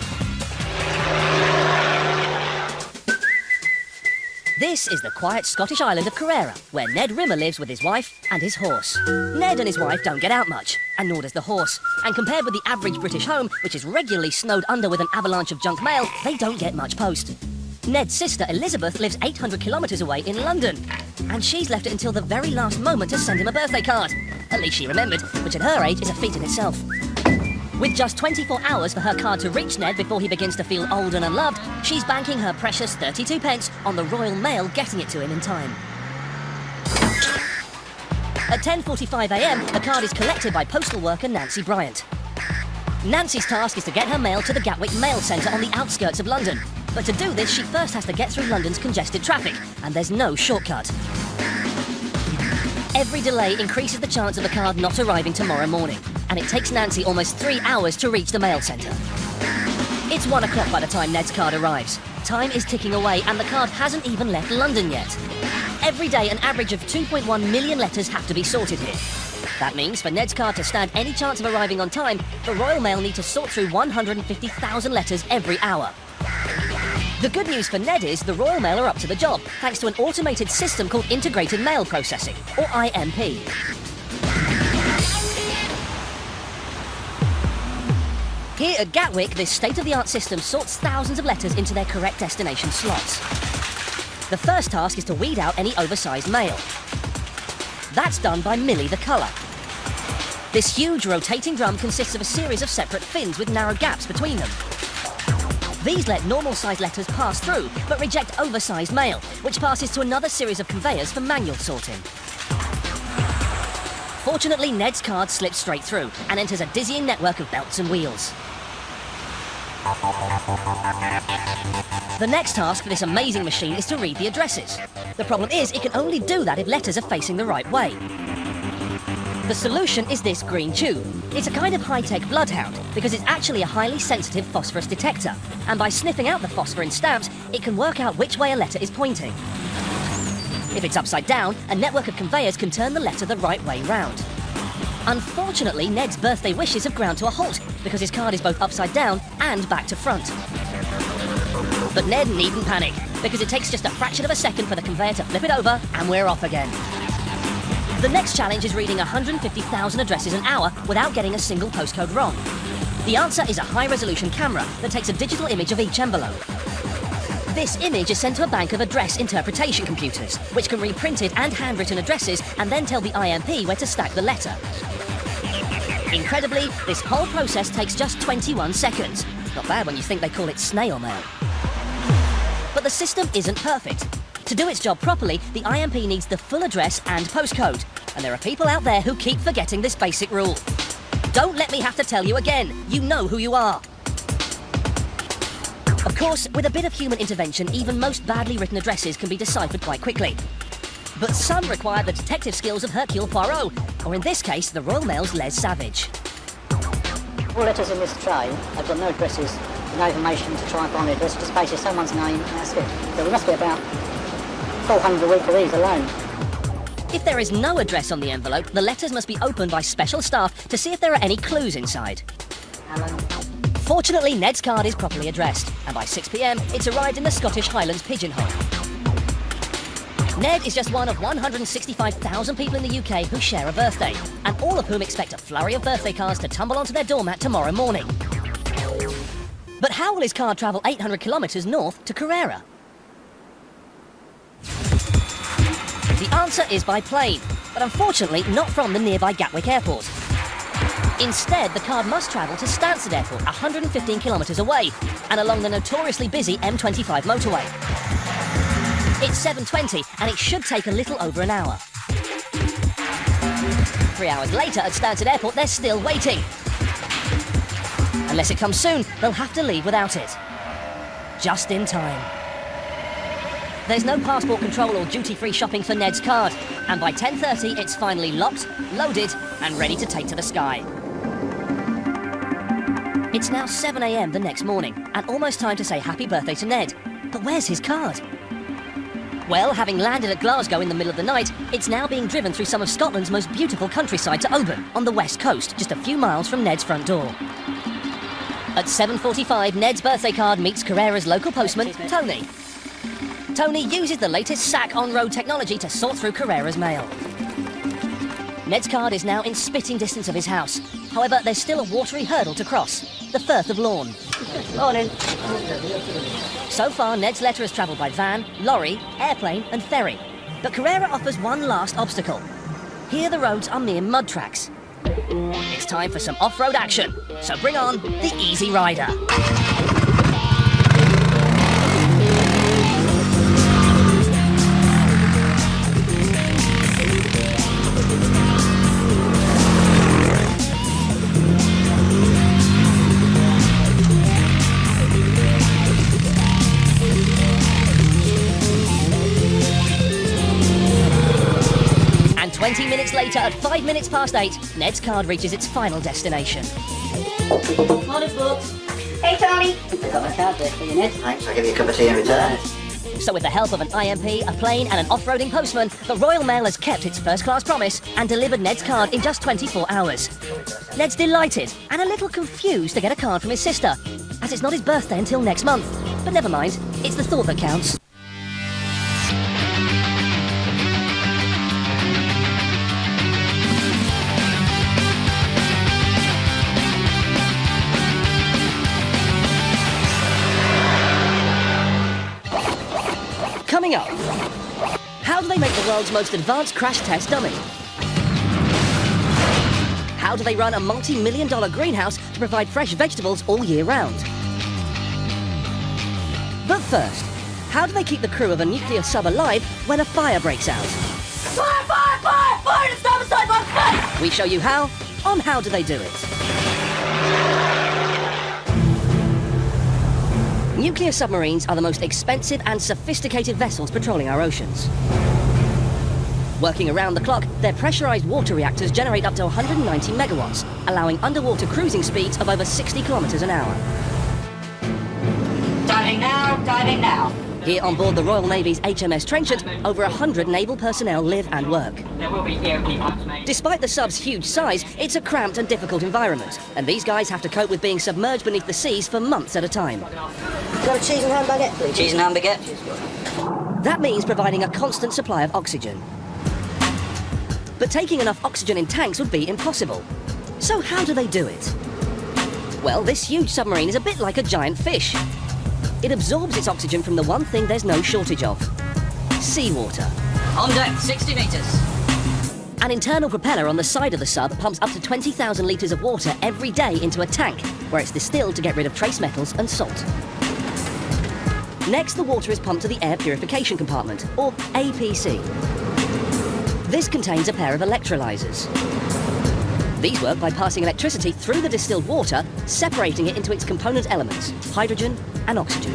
This is the quiet Scottish island of Carrera, where Ned Rimmer lives with his wife and his horse. Ned and his wife don't get out much, and nor does the horse. And compared with the average British home, which is regularly snowed under with an avalanche of junk mail, they don't get much post. Ned's sister Elizabeth lives 800 kilometres away in London, and she's left it until the very last moment to send him a birthday card. At least she remembered, which at her age is a feat in itself. With just 24 hours for her card to reach Ned before he begins to feel old and unloved, she's banking her precious 32 pence on the Royal Mail getting it to him in time. At 10:45 a.m, the card is collected by postal worker Nancy Bryant. Nancy's task is to get her mail to the Gatwick Mail Centre on the outskirts of London. But to do this, she first has to get through London's congested traffic, and there's no shortcut. Every delay increases the chance of the card not arriving tomorrow morning, and it takes Nancy almost 3 hours to reach the mail centre. It's 1 o'clock by the time Ned's card arrives. Time is ticking away, and the card hasn't even left London yet. Every day, an average of 2.1 million letters have to be sorted here. That means for Ned's card to stand any chance of arriving on time, the Royal Mail need to sort through 150,000 letters every hour. The good news for Ned is the Royal Mail are up to the job, thanks to an automated system called Integrated Mail Processing, or IMP. Here at Gatwick, this state-of-the-art system sorts thousands of letters into their correct destination slots. The first task is to weed out any oversized mail. That's done by Millie the Culler. This huge rotating drum consists of a series of separate fins with narrow gaps between them. These let normal-sized letters pass through, but reject oversized mail, which passes to another series of conveyors for manual sorting. Fortunately, Ned's card slips straight through and enters a dizzying network of belts and wheels. The next task for this amazing machine is to read the addresses. The problem is, it can only do that if letters are facing the right way. The solution is this green tube. It's a kind of high-tech bloodhound because it's actually a highly sensitive phosphorus detector, and by sniffing out the phosphor in stamps, it can work out which way a letter is pointing. If it's upside down, a network of conveyors can turn the letter the right way round. Unfortunately, Ned's birthday wishes have ground to a halt because his card is both upside down and back to front. But Ned needn't panic because it takes just a fraction of a second for the conveyor to flip it over and we're off again. The next challenge is reading 150,000 addresses an hour without getting a single postcode wrong. The answer is a high-resolution camera that takes a digital image of each envelope. This image is sent to a bank of address interpretation computers, which can read printed and handwritten addresses and then tell the IMP where to stack the letter. Incredibly, this whole process takes just 21 seconds. Not bad when you think they call it snail mail. But the system isn't perfect. To do its job properly, the IMP needs the full address and postcode. And there are people out there who keep forgetting this basic rule. Don't let me have to tell you again. You know who you are. Of course, with a bit of human intervention, even most badly written addresses can be deciphered quite quickly. But some require the detective skills of Hercule Poirot, or in this case, the Royal Mail's Les Savage. All letters in this tray, I've got no addresses, no information to try and find the address, just basically someone's name, that's it. So there must be about 400 a week of these alone. If there is no address on the envelope, the letters must be opened by special staff to see if there are any clues inside. Alan. Fortunately, Ned's card is properly addressed, and by 6 p.m, it's arrived in the Scottish Highlands pigeonhole. Ned is just one of 165,000 people in the UK who share a birthday, and all of whom expect a flurry of birthday cards to tumble onto their doormat tomorrow morning. But how will his card travel 800 kilometres north to Carrera? The answer is by plane, but unfortunately not from the nearby Gatwick airport. Instead, the card must travel to Stansted Airport, 115 kilometres away, and along the notoriously busy M25 motorway. It's 7:20, and it should take a little over an hour. 3 hours later at Stansted Airport, they're still waiting. Unless it comes soon, they'll have to leave without it. Just in time. There's no passport control or duty-free shopping for Ned's card, and by 10:30 it's finally locked, loaded, and ready to take to the sky. It's now 7 a.m. the next morning, and almost time to say happy birthday to Ned. But where's his card? Well, having landed at Glasgow in the middle of the night, it's now being driven through some of Scotland's most beautiful countryside to Oban, on the west coast, just a few miles from Ned's front door. At 7:45, Ned's birthday card meets Carrera's local postman, Tony. Tony uses the latest SAC on-road technology to sort through Carrera's mail. Ned's card is now in spitting distance of his house. However, there's still a watery hurdle to cross, the Firth of Lorne. Morning. So far, Ned's letter has travelled by van, lorry, airplane and ferry. But Carrera offers one last obstacle. Here the roads are mere mud tracks. It's time for some off-road action, so bring on the Easy Rider. And 20 minutes later, at 5 minutes past 8, Ned's card reaches its final destination. Morning, folks. Hey, Tony. I've got my card there for you, Ned. Thanks, I'll give you a cup of tea in return. So with the help of an IMP, a plane and an off-roading postman, the Royal Mail has kept its first-class promise and delivered Ned's card in just 24 hours. Ned's delighted and a little confused to get a card from his sister, as it's not his birthday until next month. But never mind, it's the thought that counts. Coming up, how do they make the world's most advanced crash test dummy? How do they run a multi-million-dollar greenhouse to provide fresh vegetables all year round? But first, how do they keep the crew of a nuclear sub alive when a fire breaks out? Fire, fire, fire! Fire to stop aside my fire! We show you how on How Do They Do It. Nuclear submarines are the most expensive and sophisticated vessels patrolling our oceans. Working around the clock, their pressurized water reactors generate up to 190 megawatts, allowing underwater cruising speeds of over 60 kilometers an hour. Diving now, diving now. Here on board the Royal Navy's HMS Trenchant, over 100 naval personnel live and work. There will be EOP pumps made. Despite the sub's huge size, it's a cramped and difficult environment, and these guys have to cope with being submerged beneath the seas for months at a time. Got a cheese and ham baguette, please? Cheese and ham baguette. That means providing a constant supply of oxygen. But taking enough oxygen in tanks would be impossible. So how do they do it? Well, this huge submarine is a bit like a giant fish. It absorbs its oxygen from the one thing there's no shortage of: seawater. On deck, 60 meters. An internal propeller on the side of the sub pumps up to 20,000 litres of water every day into a tank, where it's distilled to get rid of trace metals and salt. Next, the water is pumped to the air purification compartment, or APC. This contains a pair of electrolyzers. These work by passing electricity through the distilled water, separating it into its component elements, hydrogen and oxygen.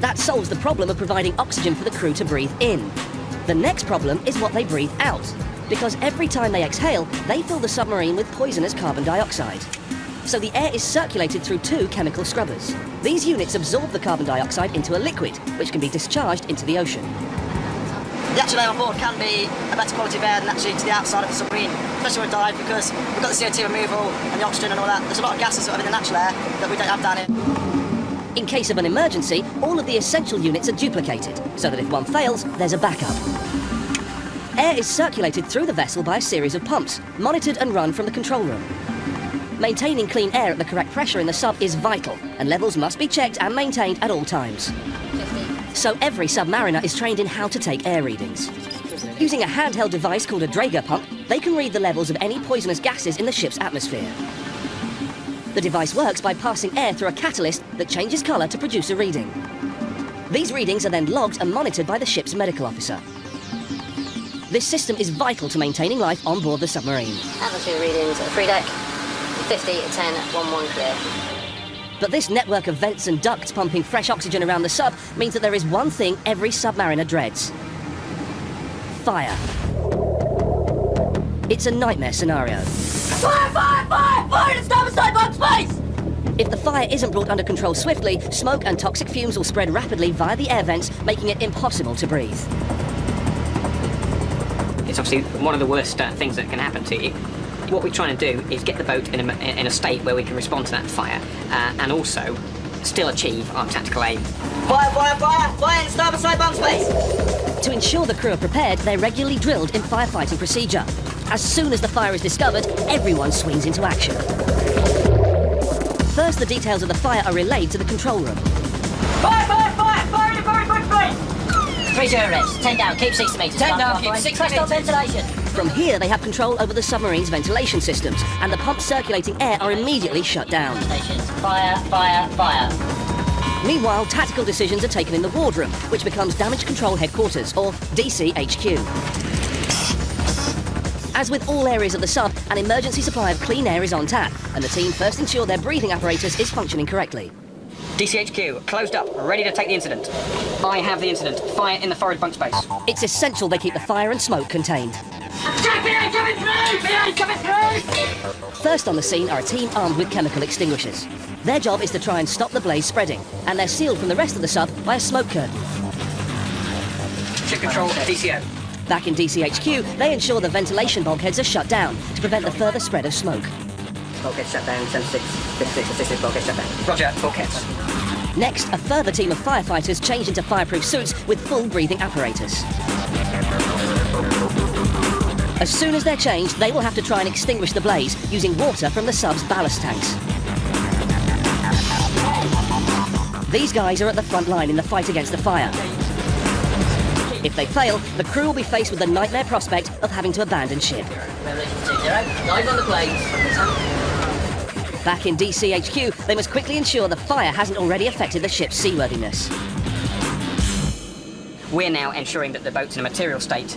That solves the problem of providing oxygen for the crew to breathe in. The next problem is what they breathe out, because every time they exhale, they fill the submarine with poisonous carbon dioxide. So the air is circulated through two chemical scrubbers. These units absorb the carbon dioxide into a liquid, which can be discharged into the ocean. The actual air on board can be a better quality of air than actually to the outside of the submarine, especially with a dive, because we've got the CO2 removal and the oxygen and all that. There's a lot of gases sort of in the natural air that we don't have down here. In case of an emergency, all of the essential units are duplicated, so that if one fails, there's a backup. Air is circulated through the vessel by a series of pumps, monitored and run from the control room. Maintaining clean air at the correct pressure in the sub is vital, and levels must be checked and maintained at all times. So every submariner is trained in how to take air readings. Using a handheld device called a Draeger pump, they can read the levels of any poisonous gases in the ship's atmosphere. The device works by passing air through a catalyst that changes colour to produce a reading. These readings are then logged and monitored by the ship's medical officer. This system is vital to maintaining life on board the submarine. Atmosphere readings at the free deck, 50, 10, 11 clear. But this network of vents and ducts pumping fresh oxygen around the sub means that there is one thing every submariner dreads. Fire. It's a nightmare scenario. Fire, fire, fire! Fire in starboard box space! If the fire isn't brought under control swiftly, smoke and toxic fumes will spread rapidly via the air vents, making it impossible to breathe. It's obviously one of the worst things that can happen to you. What we're trying to do is get the boat in a state where we can respond to that fire and also still achieve our tactical aim. Fire, fire, fire! Fire in starboard side bomb space! To ensure the crew are prepared, they're regularly drilled in firefighting procedure. As soon as the fire is discovered, everyone swings into action. First, the details of the fire are relayed to the control room. Fire, fire, fire! Fire in the forward box space! 30 revs. 10 down, keep 60 metres. 10 down, keep 60 Press on ventilation. From here, they have control over the submarine's ventilation systems, and the pumps circulating air are immediately shut down. Stations. Fire, fire, fire. Meanwhile, tactical decisions are taken in the wardroom, which becomes Damage Control Headquarters, or DCHQ. As with all areas of the sub, an emergency supply of clean air is on tap, and the team first ensure their breathing apparatus is functioning correctly. DCHQ, closed up, ready to take the incident. I have the incident. Fire in the forward bunk space. It's essential they keep the fire and smoke contained. Coming through! Coming through! First on the scene are a team armed with chemical extinguishers. Their job is to try and stop the blaze spreading, and they're sealed from the rest of the sub by a smoke curtain. Ship control, DCO. Back in DCHQ, they ensure the ventilation bulkheads are shut down to prevent the further spread of smoke. Bulkhead shut down, 76, 56, 66, bulkhead shut down. Roger, bulkheads. Next, a further team of firefighters change into fireproof suits with full breathing apparatus. As soon as they're changed, they will have to try and extinguish the blaze using water from the sub's ballast tanks. These guys are at the front line in the fight against the fire. If they fail, the crew will be faced with the nightmare prospect of having to abandon ship. Live on the planes. Back in DCHQ, they must quickly ensure the fire hasn't already affected the ship's seaworthiness. We're now ensuring that the boat's in a material state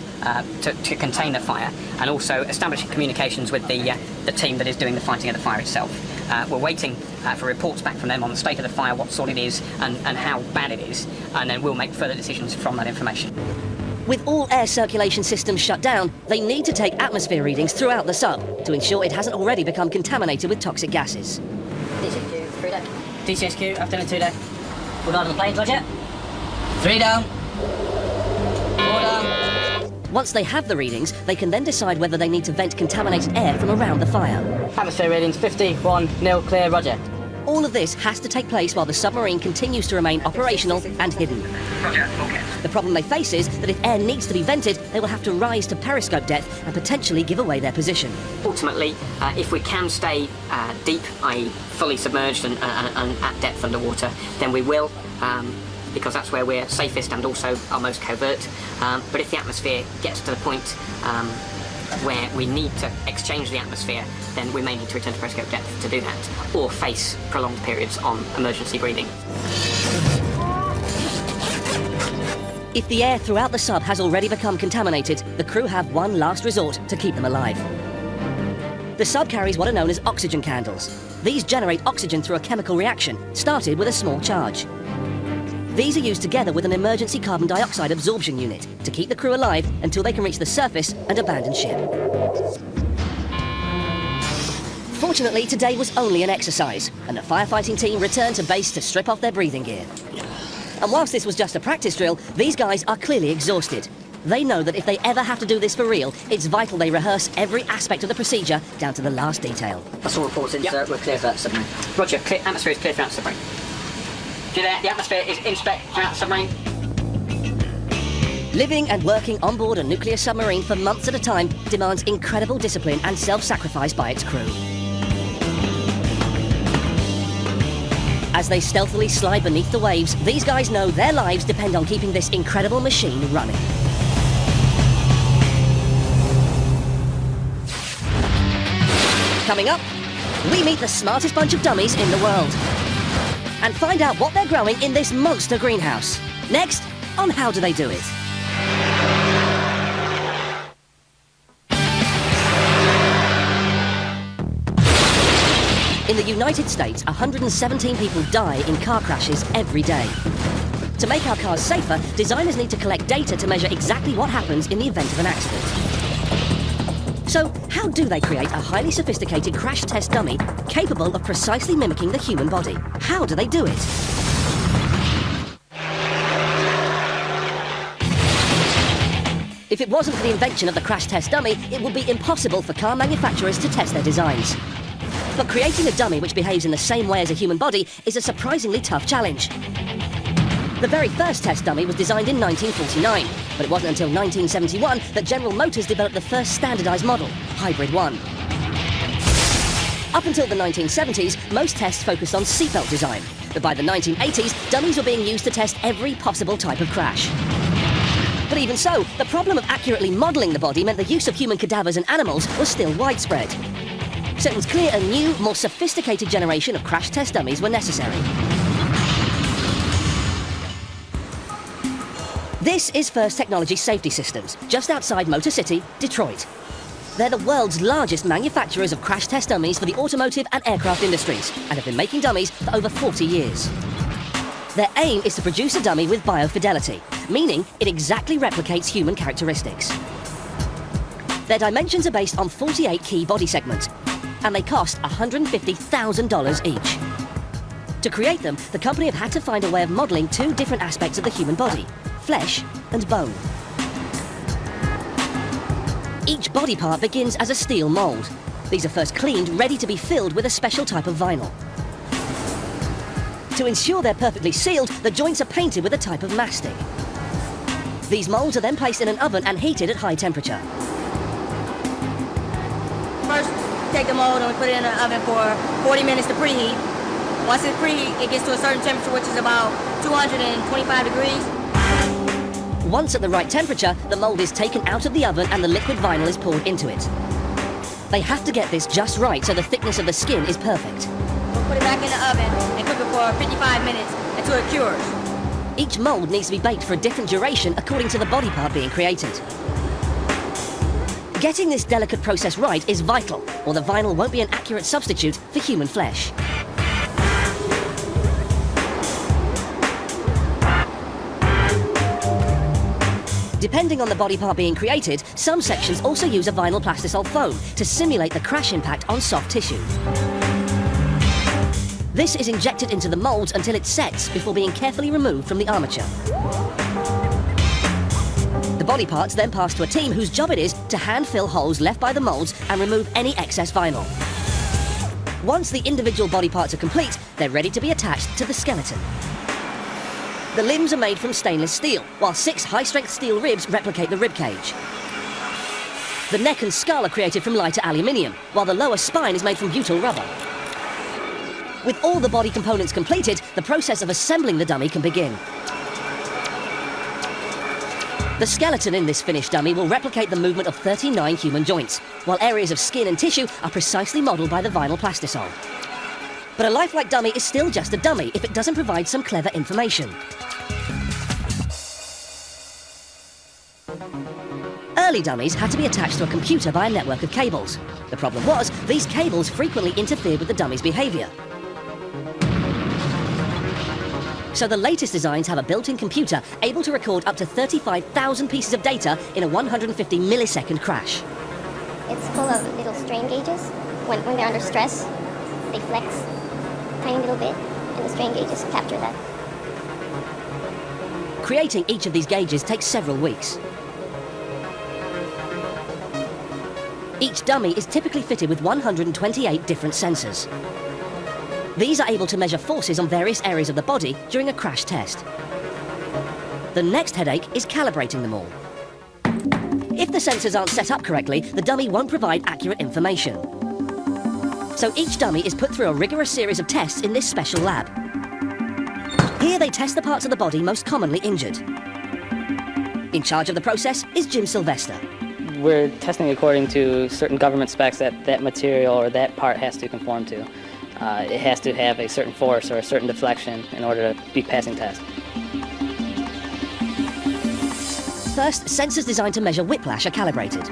to contain the fire, and also establishing communications with the team that is doing the fighting of the fire itself. We're waiting for reports back from them on the state of the fire, what sort it is, and how bad it is, and then we'll make further decisions from that information. With all air circulation systems shut down, they need to take atmosphere readings throughout the sub to ensure it hasn't already become contaminated with toxic gases. DCHQ, 3 deck. DCHQ, after the 2 deck. We're not on the planes, roger. 3 down. 4 down. Once they have the readings, they can then decide whether they need to vent contaminated air from around the fire. Atmosphere readings, 51, nil, clear, roger. All of this has to take place while the submarine continues to remain operational and hidden. Roger, okay. The problem they face is that if air needs to be vented, they will have to rise to periscope depth and potentially give away their position. Ultimately, if we can stay deep, i.e. fully submerged and at depth underwater, then we will, because that's where we're safest and also our most covert. But if the atmosphere gets to the point where we need to exchange the atmosphere, then we may need to return to periscope depth to do that, or face prolonged periods on emergency breathing. If the air throughout the sub has already become contaminated, the crew have one last resort to keep them alive. The sub carries what are known as oxygen candles. These generate oxygen through a chemical reaction, started with a small charge. These are used together with an emergency carbon dioxide absorption unit to keep the crew alive until they can reach the surface and abandon ship. Fortunately, today was only an exercise, and the firefighting team returned to base to strip off their breathing gear. And whilst this was just a practice drill, these guys are clearly exhausted. They know that if they ever have to do this for real, it's vital they rehearse every aspect of the procedure down to the last detail. That's all reports in, sir. We're clear for that submarine. Roger, atmosphere is clear throughout the submarine. The atmosphere is inspect throughout the submarine. Living and working on board a nuclear submarine for months at a time demands incredible discipline and self-sacrifice by its crew. As they stealthily slide beneath the waves, these guys know their lives depend on keeping this incredible machine running. Coming up, we meet the smartest bunch of dummies in the world and find out what they're growing in this monster greenhouse. Next, on How Do They Do It? In the United States, 117 people die in car crashes every day. To make our cars safer, designers need to collect data to measure exactly what happens in the event of an accident. So, how do they create a highly sophisticated crash test dummy capable of precisely mimicking the human body? How do they do it? If it wasn't for the invention of the crash test dummy, it would be impossible for car manufacturers to test their designs. But creating a dummy which behaves in the same way as a human body is a surprisingly tough challenge. The very first test dummy was designed in 1949, but it wasn't until 1971 that General Motors developed the first standardized model, Hybrid 1. Up until the 1970s, most tests focused on seatbelt design, but by the 1980s, dummies were being used to test every possible type of crash. But even so, the problem of accurately modeling the body meant the use of human cadavers and animals was still widespread. So it was clear a new, more sophisticated generation of crash test dummies were necessary. This is First Technology Safety Systems, just outside Motor City, Detroit. They're the world's largest manufacturers of crash test dummies for the automotive and aircraft industries, and have been making dummies for over 40 years. Their aim is to produce a dummy with biofidelity, meaning it exactly replicates human characteristics. Their dimensions are based on 48 key body segments, and they cost $150,000 each. To create them, the company have had to find a way of modelling two different aspects of the human body: flesh and bone. Each body part begins as a steel mould. These are first cleaned, ready to be filled with a special type of vinyl. To ensure they're perfectly sealed, the joints are painted with a type of mastic. These moulds are then placed in an oven and heated at high temperature. First, take the mold and we put it in the oven for 40 minutes to preheat. Once it's preheat, it gets to a certain temperature, which is about 225 degrees. Once at the right temperature, the mould is taken out of the oven and the liquid vinyl is poured into it. They have to get this just right so the thickness of the skin is perfect. We'll put it back in the oven and cook it for 55 minutes until it cures. Each mould needs to be baked for a different duration according to the body part being created. Getting this delicate process right is vital, or the vinyl won't be an accurate substitute for human flesh. Depending on the body part being created, some sections also use a vinyl plastisol foam to simulate the crash impact on soft tissue. This is injected into the moulds until it sets before being carefully removed from the armature. The body parts then pass to a team whose job it is to hand fill holes left by the moulds and remove any excess vinyl. Once the individual body parts are complete, they're ready to be attached to the skeleton. The limbs are made from stainless steel, while 6 high-strength steel ribs replicate the rib cage. The neck and skull are created from lighter aluminium, while the lower spine is made from butyl rubber. With all the body components completed, the process of assembling the dummy can begin. The skeleton in this finished dummy will replicate the movement of 39 human joints, while areas of skin and tissue are precisely modelled by the vinyl plastisol. But a lifelike dummy is still just a dummy if it doesn't provide some clever information. Early dummies had to be attached to a computer by a network of cables. The problem was, these cables frequently interfered with the dummy's behaviour. So the latest designs have a built-in computer able to record up to 35,000 pieces of data in a 150 millisecond crash. It's full of little strain gauges. When they're under stress, they flex a tiny little bit, and the strain gauges capture that. Creating each of these gauges takes several weeks. Each dummy is typically fitted with 128 different sensors. These are able to measure forces on various areas of the body during a crash test. The next headache is calibrating them all. If the sensors aren't set up correctly, the dummy won't provide accurate information. So each dummy is put through a rigorous series of tests in this special lab. Here they test the parts of the body most commonly injured. In charge of the process is Jim Sylvester. We're testing according to certain government specs that that material or that part has to conform to. It has to have a certain force or a certain deflection in order to be passing test. First, sensors designed to measure whiplash are calibrated.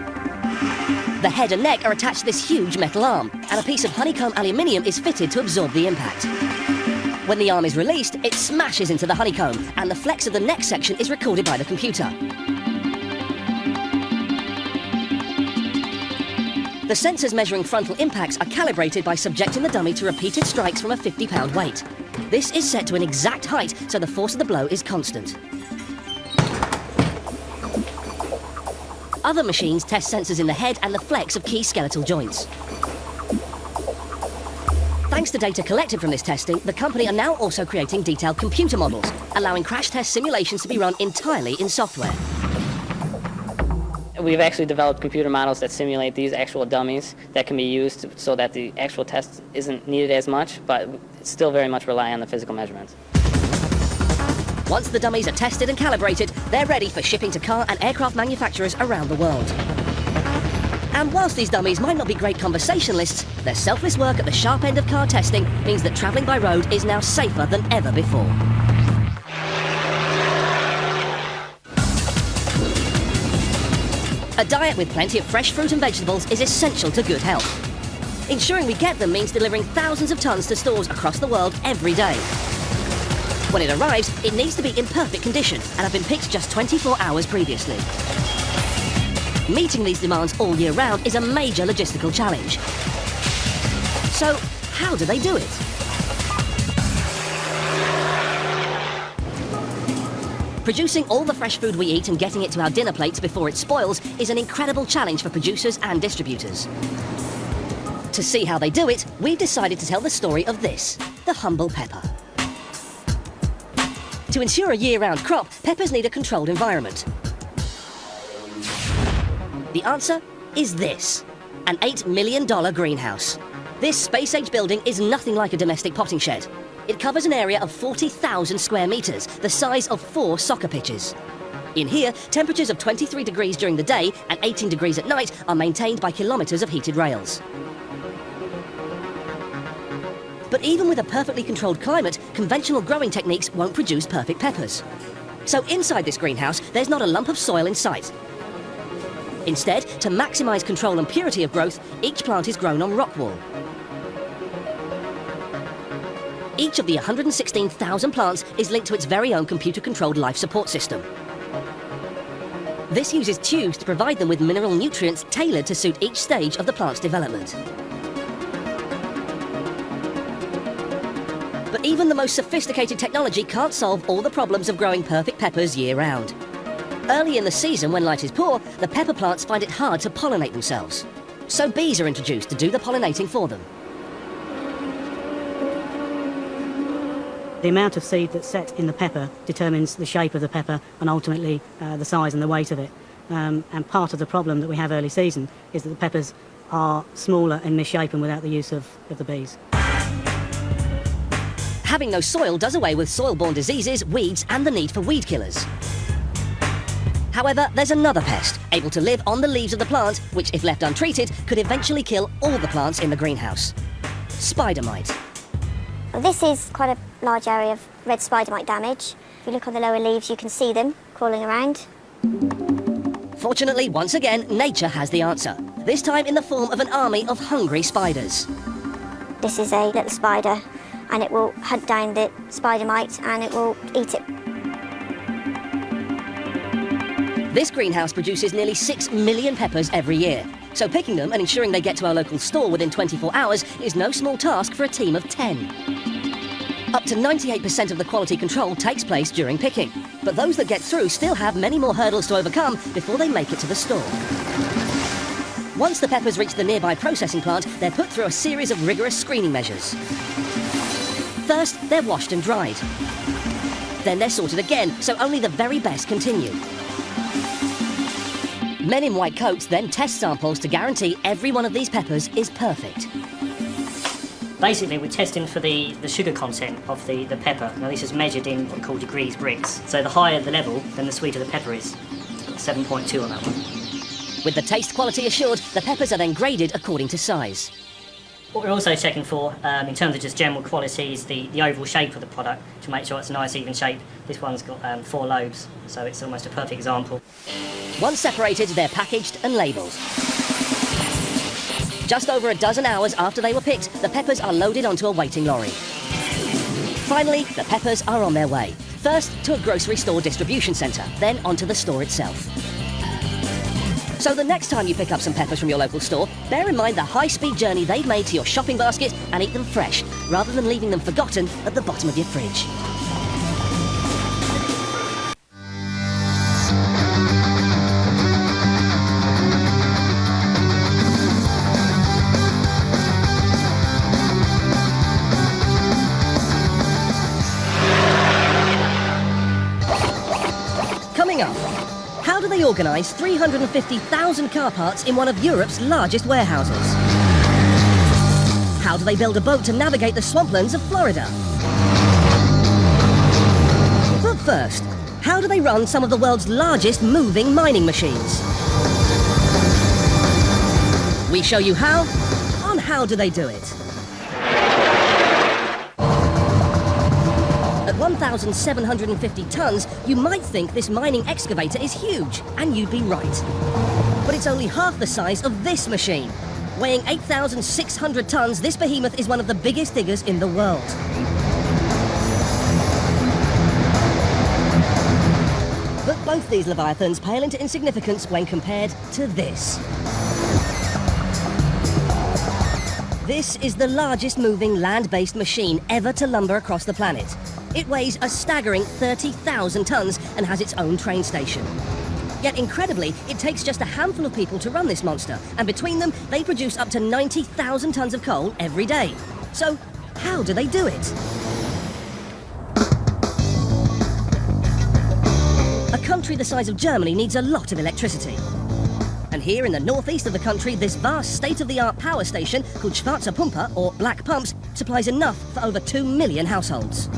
The head and neck are attached to this huge metal arm, and a piece of honeycomb aluminium is fitted to absorb the impact. When the arm is released, it smashes into the honeycomb, and the flex of the neck section is recorded by the computer. The sensors measuring frontal impacts are calibrated by subjecting the dummy to repeated strikes from a 50-pound weight. This is set to an exact height, so the force of the blow is constant. Other machines test sensors in the head and the flex of key skeletal joints. Thanks to data collected from this testing, the company are now also creating detailed computer models, allowing crash test simulations to be run entirely in software. We've actually developed computer models that simulate these actual dummies that can be used so that the actual test isn't needed as much, but still very much rely on the physical measurements. Once the dummies are tested and calibrated, they're ready for shipping to car and aircraft manufacturers around the world. And whilst these dummies might not be great conversationalists, their selfless work at the sharp end of car testing means that travelling by road is now safer than ever before. A diet with plenty of fresh fruit and vegetables is essential to good health. Ensuring we get them means delivering thousands of tons to stores across the world every day. When it arrives, it needs to be in perfect condition and have been picked just 24 hours previously. Meeting these demands all year round is a major logistical challenge. So, how do they do it? Producing all the fresh food we eat and getting it to our dinner plates before it spoils is an incredible challenge for producers and distributors. To see how they do it, we've decided to tell the story of this, the humble pepper. To ensure a year-round crop, peppers need a controlled environment. The answer is this, an $8 million greenhouse. This space-age building is nothing like a domestic potting shed. It covers an area of 40,000 square meters, the size of 4 soccer pitches. In here, temperatures of 23 degrees during the day and 18 degrees at night are maintained by kilometers of heated rails. But even with a perfectly controlled climate, conventional growing techniques won't produce perfect peppers. So inside this greenhouse, there's not a lump of soil in sight. Instead, to maximize control and purity of growth, each plant is grown on rock wool. Each of the 116,000 plants is linked to its very own computer-controlled life support system. This uses tubes to provide them with mineral nutrients tailored to suit each stage of the plant's development. But even the most sophisticated technology can't solve all the problems of growing perfect peppers year-round. Early in the season, when light is poor, the pepper plants find it hard to pollinate themselves. So bees are introduced to do the pollinating for them. The amount of seed that's set in the pepper determines the shape of the pepper and ultimately the size and the weight of it. And part of the problem that we have early season is that the peppers are smaller and misshapen without the use of the bees. Having no soil does away with soil-borne diseases, weeds, and the need for weed killers. However, there's another pest, able to live on the leaves of the plant, which, if left untreated, could eventually kill all the plants in the greenhouse. Spider mite. This is quite a large area of red spider mite damage. If you look on the lower leaves, you can see them crawling around. Fortunately, once again, nature has the answer. This time in the form of an army of hungry spiders. This is a little spider, and it will hunt down the spider mite and it will eat it. This greenhouse produces nearly 6 million peppers every year. So picking them and ensuring they get to our local store within 24 hours is no small task for a team of 10. Up to 98% of the quality control takes place during picking. But those that get through still have many more hurdles to overcome before they make it to the store. Once the peppers reach the nearby processing plant, they're put through a series of rigorous screening measures. First, they're washed and dried. Then they're sorted again, so only the very best continue. Men in white coats then test samples to guarantee every one of these peppers is perfect. Basically, we're testing for the sugar content of the pepper. Now, this is measured in what we call degrees Brix. So the higher the level, then the sweeter the pepper is. 7.2 on that one. With the taste quality assured, the peppers are then graded according to size. What we're also checking for, in terms of just general quality, is the overall shape of the product to make sure it's a nice even shape. This one's got 4 lobes, so it's almost a perfect example. Once separated, they're packaged and labelled. Just over a dozen hours after they were picked, the peppers are loaded onto a waiting lorry. Finally, the peppers are on their way. First to a grocery store distribution centre, then onto the store itself. So the next time you pick up some peppers from your local store, bear in mind the high-speed journey they've made to your shopping basket and eat them fresh, rather than leaving them forgotten at the bottom of your fridge. Coming up, how do they organise 350,000 car parts in one of Europe's largest warehouses? How do they build a boat to navigate the swamplands of Florida? But first, how do they run some of the world's largest moving mining machines? We show you how on How Do They Do It? At 1,750 tonnes, you might think this mining excavator is huge, and you'd be right. But it's only half the size of this machine. Weighing 8,600 tonnes, this behemoth is one of the biggest diggers in the world. But both these leviathans pale into insignificance when compared to this. This is the largest moving land-based machine ever to lumber across the planet. It weighs a staggering 30,000 tonnes and has its own train station. Yet incredibly, it takes just a handful of people to run this monster, and between them, they produce up to 90,000 tonnes of coal every day. So, how do they do it? A country the size of Germany needs a lot of electricity. And here in the northeast of the country, this vast state-of-the-art power station, called Schwarze Pumpe, or Black Pumps, supplies enough for over 2 million households.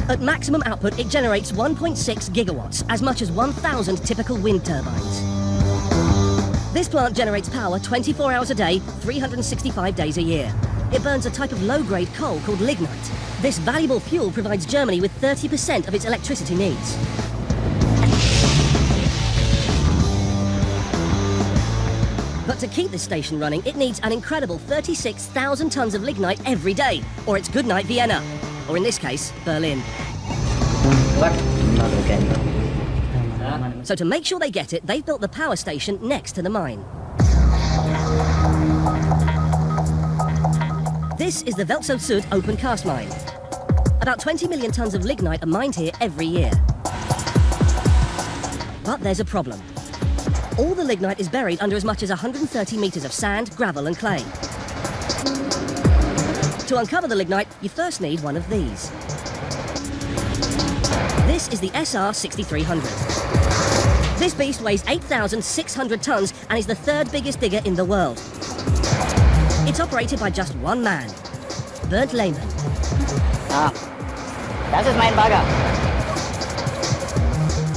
At maximum output, it generates 1.6 gigawatts, as much as 1,000 typical wind turbines. This plant generates power 24 hours a day, 365 days a year. It burns a type of low-grade coal called lignite. This valuable fuel provides Germany with 30% of its electricity needs. But to keep this station running, it needs an incredible 36,000 tonnes of lignite every day, or it's goodnight Vienna. Or in this case, Berlin. So to make sure they get it, they've built the power station next to the mine. This is the Velzo Sud open cast mine. About 20 million tonnes of lignite are mined here every year. But there's a problem. All the lignite is buried under as much as 130 metres of sand, gravel and clay. To uncover the lignite, you first need one of these. This is the SR6300. This beast weighs 8,600 tonnes and is the third biggest digger in the world. It's operated by just one man, Bernd Lehmann. Das ist mein Bagger.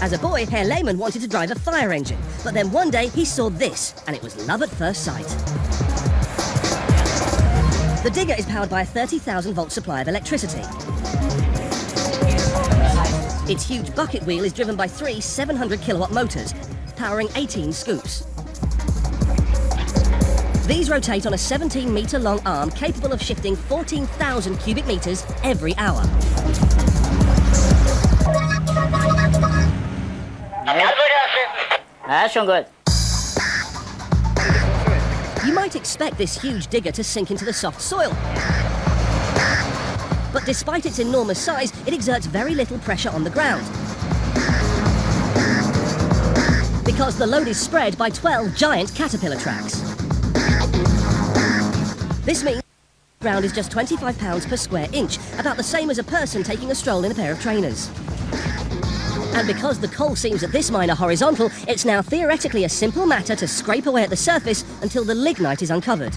As a boy, Herr Lehmann wanted to drive a fire engine, but then one day he saw this, and it was love at first sight. The digger is powered by a 30,000 volt supply of electricity. Its huge bucket wheel is driven by 3 700 kilowatt motors, powering 18 scoops. These rotate on a 17-metre long arm capable of shifting 14,000 cubic metres every hour. That's schon good. You might expect this huge digger to sink into the soft soil. But despite its enormous size, it exerts very little pressure on the ground. Because the load is spread by 12 giant caterpillar tracks. This means the ground is just 25 pounds per square inch, about the same as a person taking a stroll in a pair of trainers. And because the coal seams at this mine are horizontal, it's now theoretically a simple matter to scrape away at the surface until the lignite is uncovered.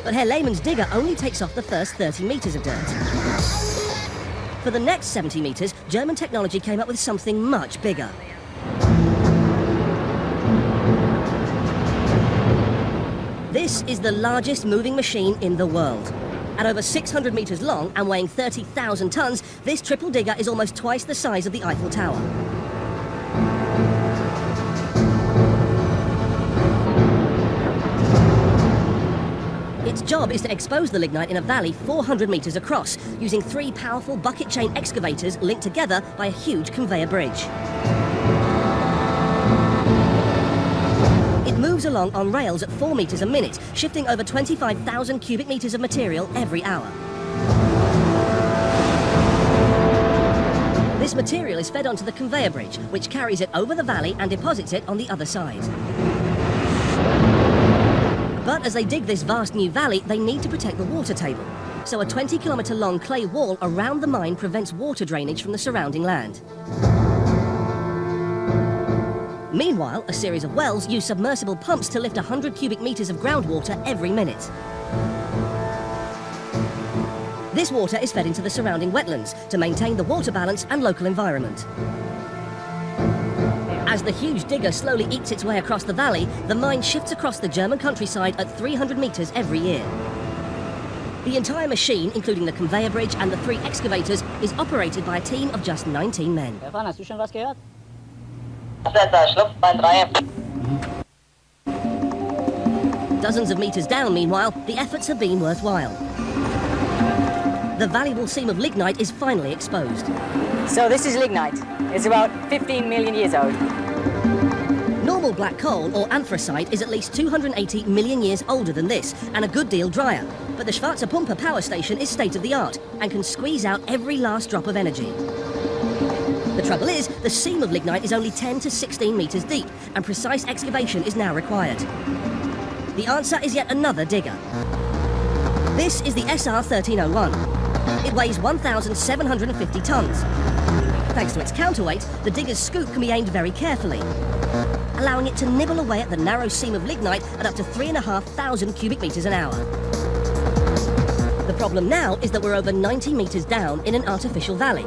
But Herr Lehmann's digger only takes off the first 30 metres of dirt. For the next 70 metres, German technology came up with something much bigger. This is the largest moving machine in the world. At over 600 meters long and weighing 30,000 tons, this triple digger is almost twice the size of the Eiffel Tower. Its job is to expose the lignite in a valley 400 meters across, using 3 powerful bucket chain excavators linked together by a huge conveyor bridge. It moves along on rails at 4 meters a minute, shifting over 25,000 cubic meters of material every hour. This material is fed onto the conveyor bridge, which carries it over the valley and deposits it on the other side. But as they dig this vast new valley, they need to protect the water table. So a 20-kilometer long clay wall around the mine prevents water drainage from the surrounding land. Meanwhile, a series of wells use submersible pumps to lift 100 cubic meters of groundwater every minute. This water is fed into the surrounding wetlands to maintain the water balance and local environment. As the huge digger slowly eats its way across the valley, the mine shifts across the German countryside at 300 meters every year. The entire machine, including the conveyor bridge and the 3 excavators, is operated by a team of just 19 men. Stefan, hast du schon was gehört? Dozens of meters down, meanwhile, the efforts have been worthwhile. The valuable seam of lignite is finally exposed. So this is lignite. It's about 15 million years old. Normal black coal, or anthracite, is at least 280 million years older than this, and a good deal drier. But the Schwarze Pumpe power station is state-of-the-art, and can squeeze out every last drop of energy. The trouble is, the seam of lignite is only 10 to 16 meters deep, and precise excavation is now required. The answer is yet another digger. This is the SR1301. It weighs 1,750 tons. Thanks to its counterweight, the digger's scoop can be aimed very carefully, allowing it to nibble away at the narrow seam of lignite at up to 3,500 cubic meters an hour. The problem now is that we're over 90 meters down in an artificial valley,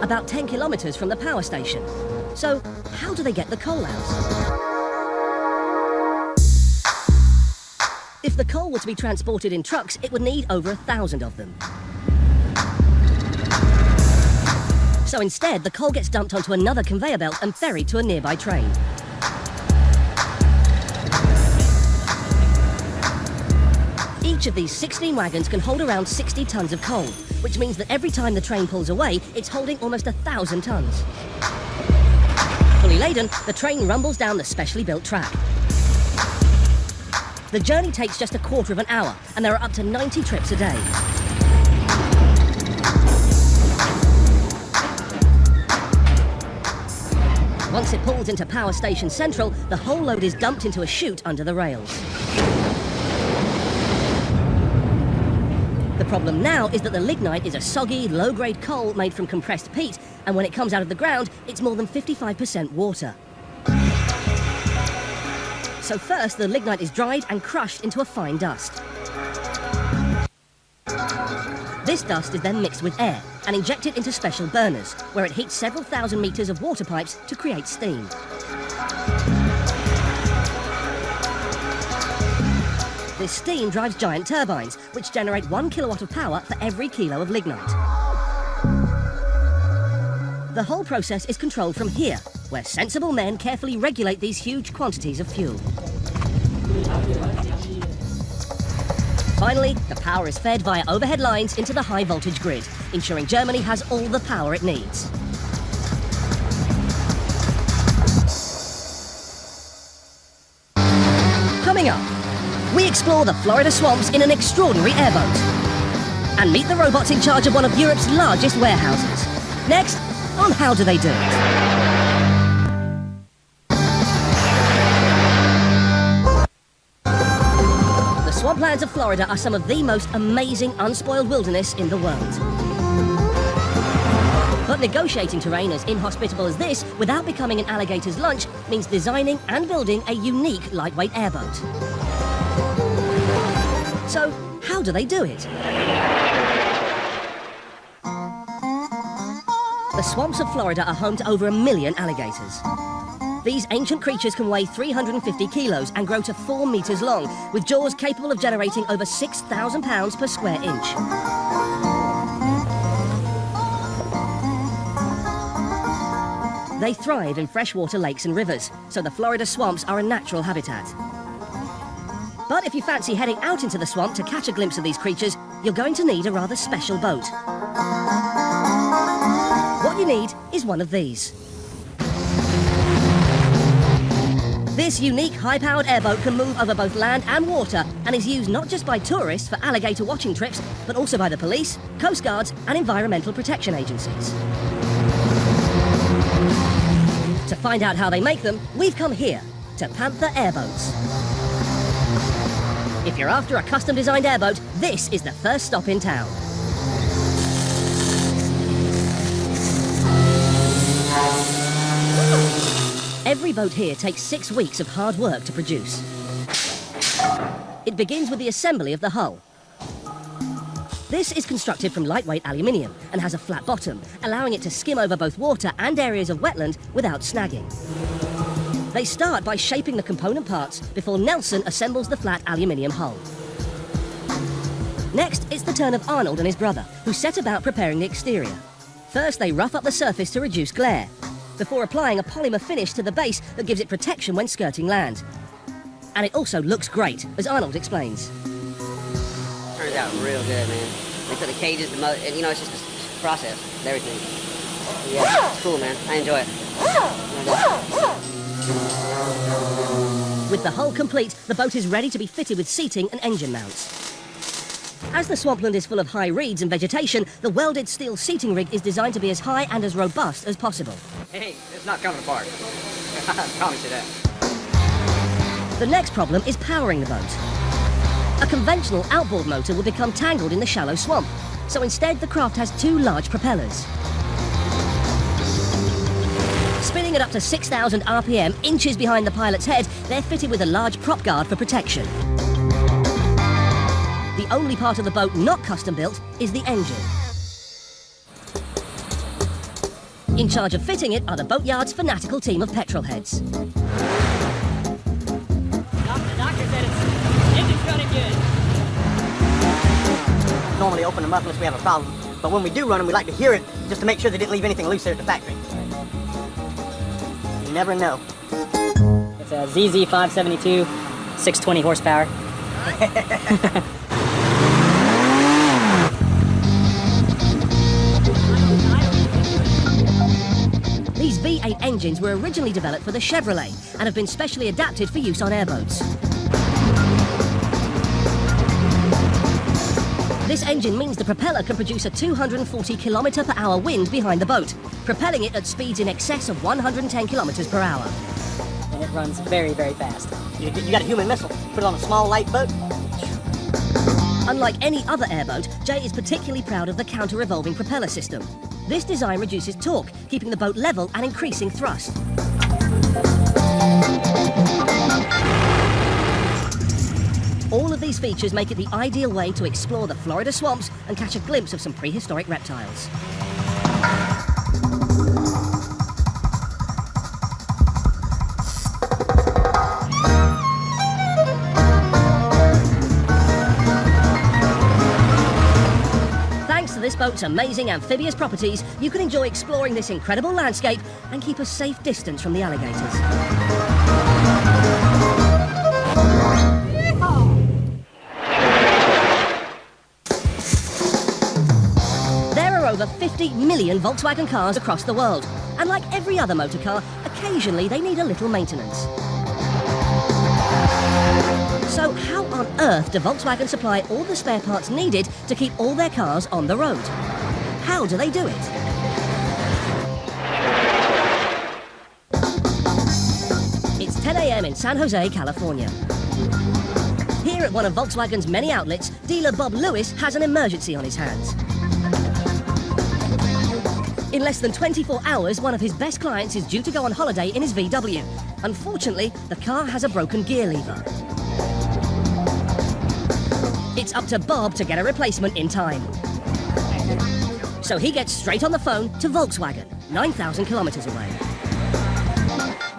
about 10 kilometers from the power station. So, how do they get the coal out? If the coal were to be transported in trucks, it would need over 1,000 of them. So instead, the coal gets dumped onto another conveyor belt and ferried to a nearby train. Each of these 16 wagons can hold around 60 tons of coal, which means that every time the train pulls away, it's holding almost 1,000 tons. Fully laden, the train rumbles down the specially built track. The journey takes just a quarter of an hour, and there are up to 90 trips a day. Once it pulls into Power Station Central, the whole load is dumped into a chute under the rails. The problem now is that the lignite is a soggy, low-grade coal made from compressed peat, and when it comes out of the ground, it's more than 55% water. So first, the lignite is dried and crushed into a fine dust. This dust is then mixed with air and injected into special burners, where it heats several thousand meters of water pipes to create steam. This steam drives giant turbines, which generate 1 kilowatt of power for every kilo of lignite. The whole process is controlled from here, where sensible men carefully regulate these huge quantities of fuel. Finally, the power is fed via overhead lines into the high-voltage grid, ensuring Germany has all the power it needs. Coming up, we explore the Florida swamps in an extraordinary airboat and meet the robots in charge of one of Europe's largest warehouses. Next, on How Do They Do It? The swamplands of Florida are some of the most amazing unspoiled wilderness in the world. But negotiating terrain as inhospitable as this without becoming an alligator's lunch means designing and building a unique lightweight airboat. So, how do they do it? The swamps of Florida are home to over 1 million alligators. These ancient creatures can weigh 350 kilos and grow to 4 meters long, with jaws capable of generating over 6,000 pounds per square inch. They thrive in freshwater lakes and rivers, so the Florida swamps are a natural habitat. But if you fancy heading out into the swamp to catch a glimpse of these creatures, you're going to need a rather special boat. What you need is one of these. This unique high-powered airboat can move over both land and water and is used not just by tourists for alligator watching trips, but also by the police, coast guards and environmental protection agencies. To find out how they make them, we've come here to Panther Airboats. If you're after a custom-designed airboat, this is the first stop in town. Every boat here takes 6 weeks of hard work to produce. It begins with the assembly of the hull. This is constructed from lightweight aluminium and has a flat bottom, allowing it to skim over both water and areas of wetland without snagging. They start by shaping the component parts before Nelson assembles the flat aluminium hull. Next, it's the turn of Arnold and his brother, who set about preparing the exterior. First, they rough up the surface to reduce glare, before applying a polymer finish to the base that gives it protection when skirting land. And it also looks great, as Arnold explains. Turns out real good, man. They put the cages, the motor, and you know, it's just a process of everything. Yeah, it's cool, man. I enjoy it. With the hull complete, the boat is ready to be fitted with seating and engine mounts. As the swampland is full of high reeds and vegetation, the welded steel seating rig is designed to be as high and as robust as possible. Hey, it's not coming apart. I promise you that. The next problem is powering the boat. A conventional outboard motor will become tangled in the shallow swamp, so instead the craft has 2 large propellers. Spinning at up to 6,000 RPM, inches behind the pilot's head, they're fitted with a large prop guard for protection. The only part of the boat not custom built is the engine. In charge of fitting it are the boatyard's fanatical team of petrolheads. The doctor said its engine's running good. Normally open them up unless we have a problem, but when we do run them, we like to hear it just to make sure they didn't leave anything loose there at the factory. You never know. It's a ZZ572, 620 horsepower. These V8 engines were originally developed for the Chevrolet and have been specially adapted for use on airboats. This engine means the propeller can produce a 240 km/h wind behind the boat, propelling it at speeds in excess of 110 km/h. And it runs very, very fast. You got a human missile. Put it on a small, light boat. Unlike any other airboat, Jay is particularly proud of the counter-revolving propeller system. This design reduces torque, keeping the boat level and increasing thrust. All of these features make it the ideal way to explore the Florida swamps and catch a glimpse of some prehistoric reptiles. Thanks to this boat's amazing amphibious properties, you can enjoy exploring this incredible landscape and keep a safe distance from the alligators. There are over 50 million Volkswagen cars across the world, and like every other motor car, occasionally they need a little maintenance. So how on earth do Volkswagen supply all the spare parts needed to keep all their cars on the road? How do they do it? It's 10 a.m. in San Jose, California. Here at one of Volkswagen's many outlets, dealer Bob Lewis has an emergency on his hands. In less than 24 hours, one of his best clients is due to go on holiday in his VW. Unfortunately, the car has a broken gear lever. It's up to Bob to get a replacement in time. So he gets straight on the phone to Volkswagen, 9,000 kilometers away.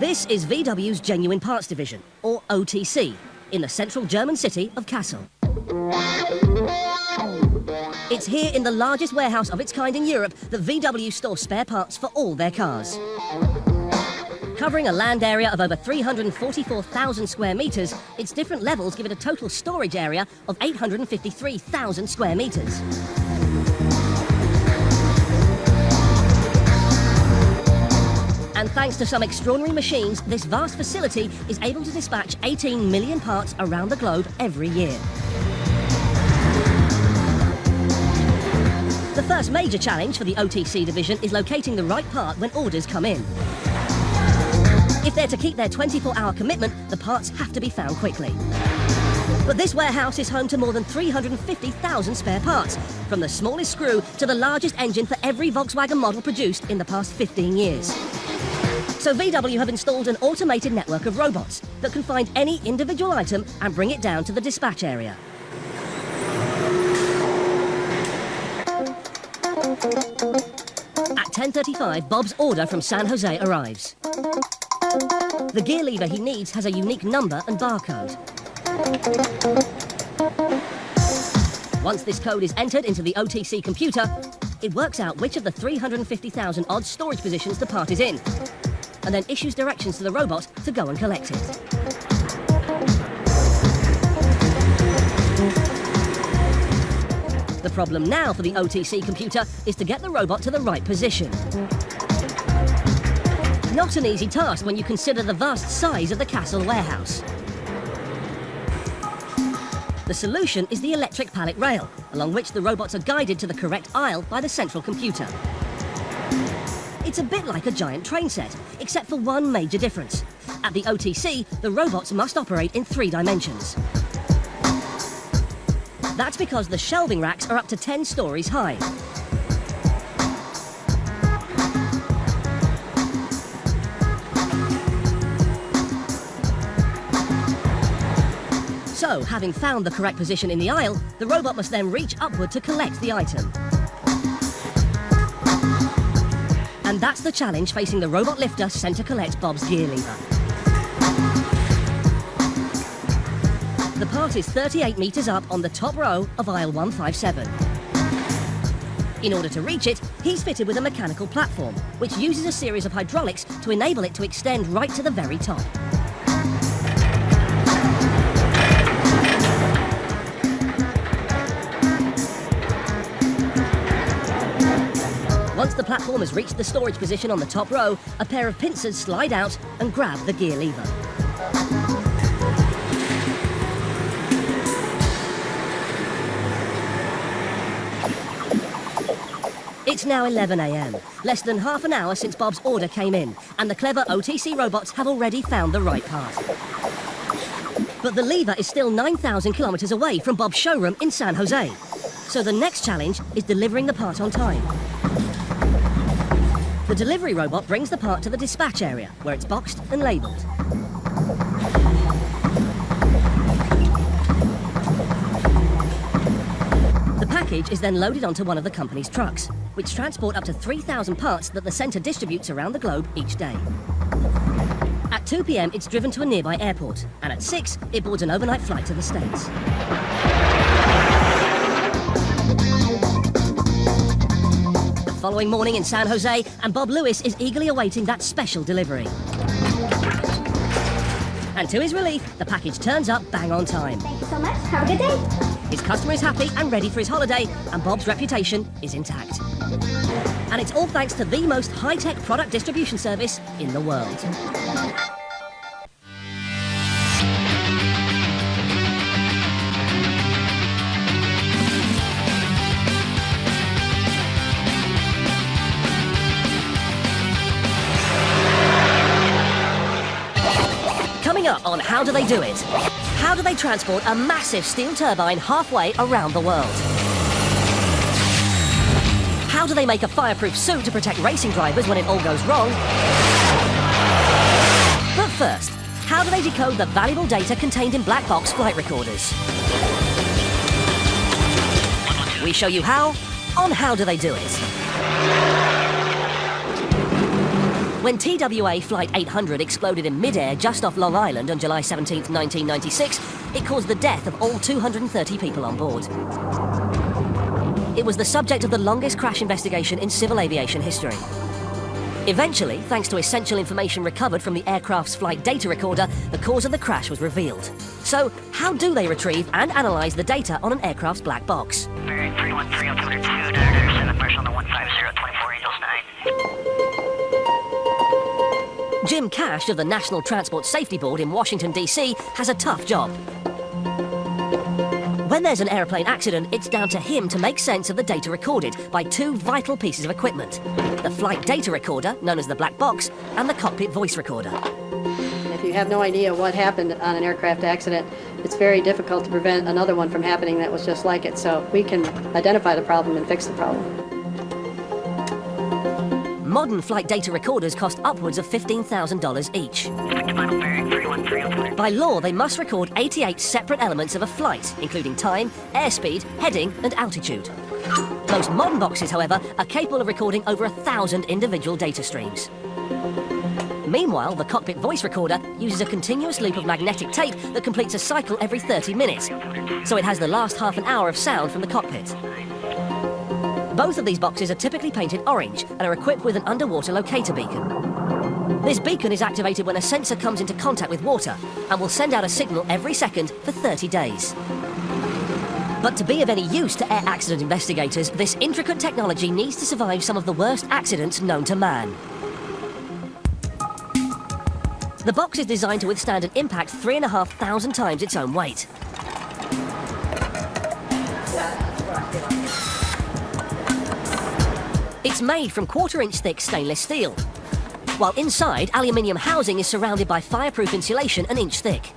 This is VW's Genuine Parts Division, or OTC, in the central German city of Kassel. It's here in the largest warehouse of its kind in Europe that VW stores spare parts for all their cars. Covering a land area of over 344,000 square metres, its different levels give it a total storage area of 853,000 square metres. And thanks to some extraordinary machines, this vast facility is able to dispatch 18 million parts around the globe every year. The first major challenge for the OTC division is locating the right part when orders come in. If they're to keep their 24-hour commitment, the parts have to be found quickly. But this warehouse is home to more than 350,000 spare parts, from the smallest screw to the largest engine for every Volkswagen model produced in the past 15 years. So VW have installed an automated network of robots that can find any individual item and bring it down to the dispatch area. At 10:35, Bob's order from San Jose arrives. The gear lever he needs has a unique number and barcode. Once this code is entered into the OTC computer, it works out which of the 350,000 odd storage positions the part is in, and then issues directions to the robot to go and collect it. The problem now for the OTC computer is to get the robot to the right position. Not an easy task when you consider the vast size of the Kassel warehouse. The solution is the electric pallet rail, along which the robots are guided to the correct aisle by the central computer. It's a bit like a giant train set, except for one major difference. At the OTC, the robots must operate in 3 dimensions. That's because the shelving racks are up to 10 stories high. So, having found the correct position in the aisle, the robot must then reach upward to collect the item. And that's the challenge facing the robot lifter sent to collect Bob's gear lever. The part is 38 metres up on the top row of aisle 157. In order to reach it, he's fitted with a mechanical platform, which uses a series of hydraulics to enable it to extend right to the very top. Once the platform has reached the storage position on the top row, a pair of pincers slide out and grab the gear lever. It's now 11 a.m, less than half an hour since Bob's order came in, and the clever OTC robots have already found the right part. But the lever is still 9,000 kilometers away from Bob's showroom in San Jose. So the next challenge is delivering the part on time. The delivery robot brings the part to the dispatch area, where it's boxed and labelled. The package is then loaded onto one of the company's trucks, which transport up to 3,000 parts that the centre distributes around the globe each day. At 2 p.m, it's driven to a nearby airport, and at 6, it boards an overnight flight to the States. The following morning in San Jose, and Bob Lewis is eagerly awaiting that special delivery. And to his relief, the package turns up bang on time. Thank you so much. Have a good day. His customer is happy and ready for his holiday, and Bob's reputation is intact. And it's all thanks to the most high-tech product distribution service in the world. Coming up on How Do They Do It? How do they transport a massive steel turbine halfway around the world? How do they make a fireproof suit to protect racing drivers when it all goes wrong? But first, how do they decode the valuable data contained in black box flight recorders? We show you how on How Do They Do It? When TWA Flight 800 exploded in mid-air just off Long Island on July 17, 1996, it caused the death of all 230 people on board. It was the subject of the longest crash investigation in civil aviation history. Eventually, thanks to essential information recovered from the aircraft's flight data recorder, the cause of the crash was revealed. So, how do they retrieve and analyze the data on an aircraft's black box? Bearing 313 altimeter 2, send the pressure on the 150 24 Angels 9. Jim Cash of the National Transport Safety Board in Washington, D.C. has a tough job. When there's an airplane accident, it's down to him to make sense of the data recorded by two vital pieces of equipment: the flight data recorder, known as the black box, and the cockpit voice recorder. If you have no idea what happened on an aircraft accident, it's very difficult to prevent another one from happening that was just like it. So we can identify the problem and fix the problem. Modern flight data recorders cost upwards of $15,000 each. By law, they must record 88 separate elements of a flight, including time, airspeed, heading, and altitude. Most modern boxes, however, are capable of recording over 1,000 individual data streams. Meanwhile, the cockpit voice recorder uses a continuous loop of magnetic tape that completes a cycle every 30 minutes, so it has the last half an hour of sound from the cockpit. Both of these boxes are typically painted orange and are equipped with an underwater locator beacon. This beacon is activated when a sensor comes into contact with water and will send out a signal every second for 30 days. But to be of any use to air accident investigators, this intricate technology needs to survive some of the worst accidents known to man. The box is designed to withstand an impact 3,500 times its own weight. It's made from 1/4-inch thick stainless steel, while inside, aluminium housing is surrounded by fireproof insulation an inch thick.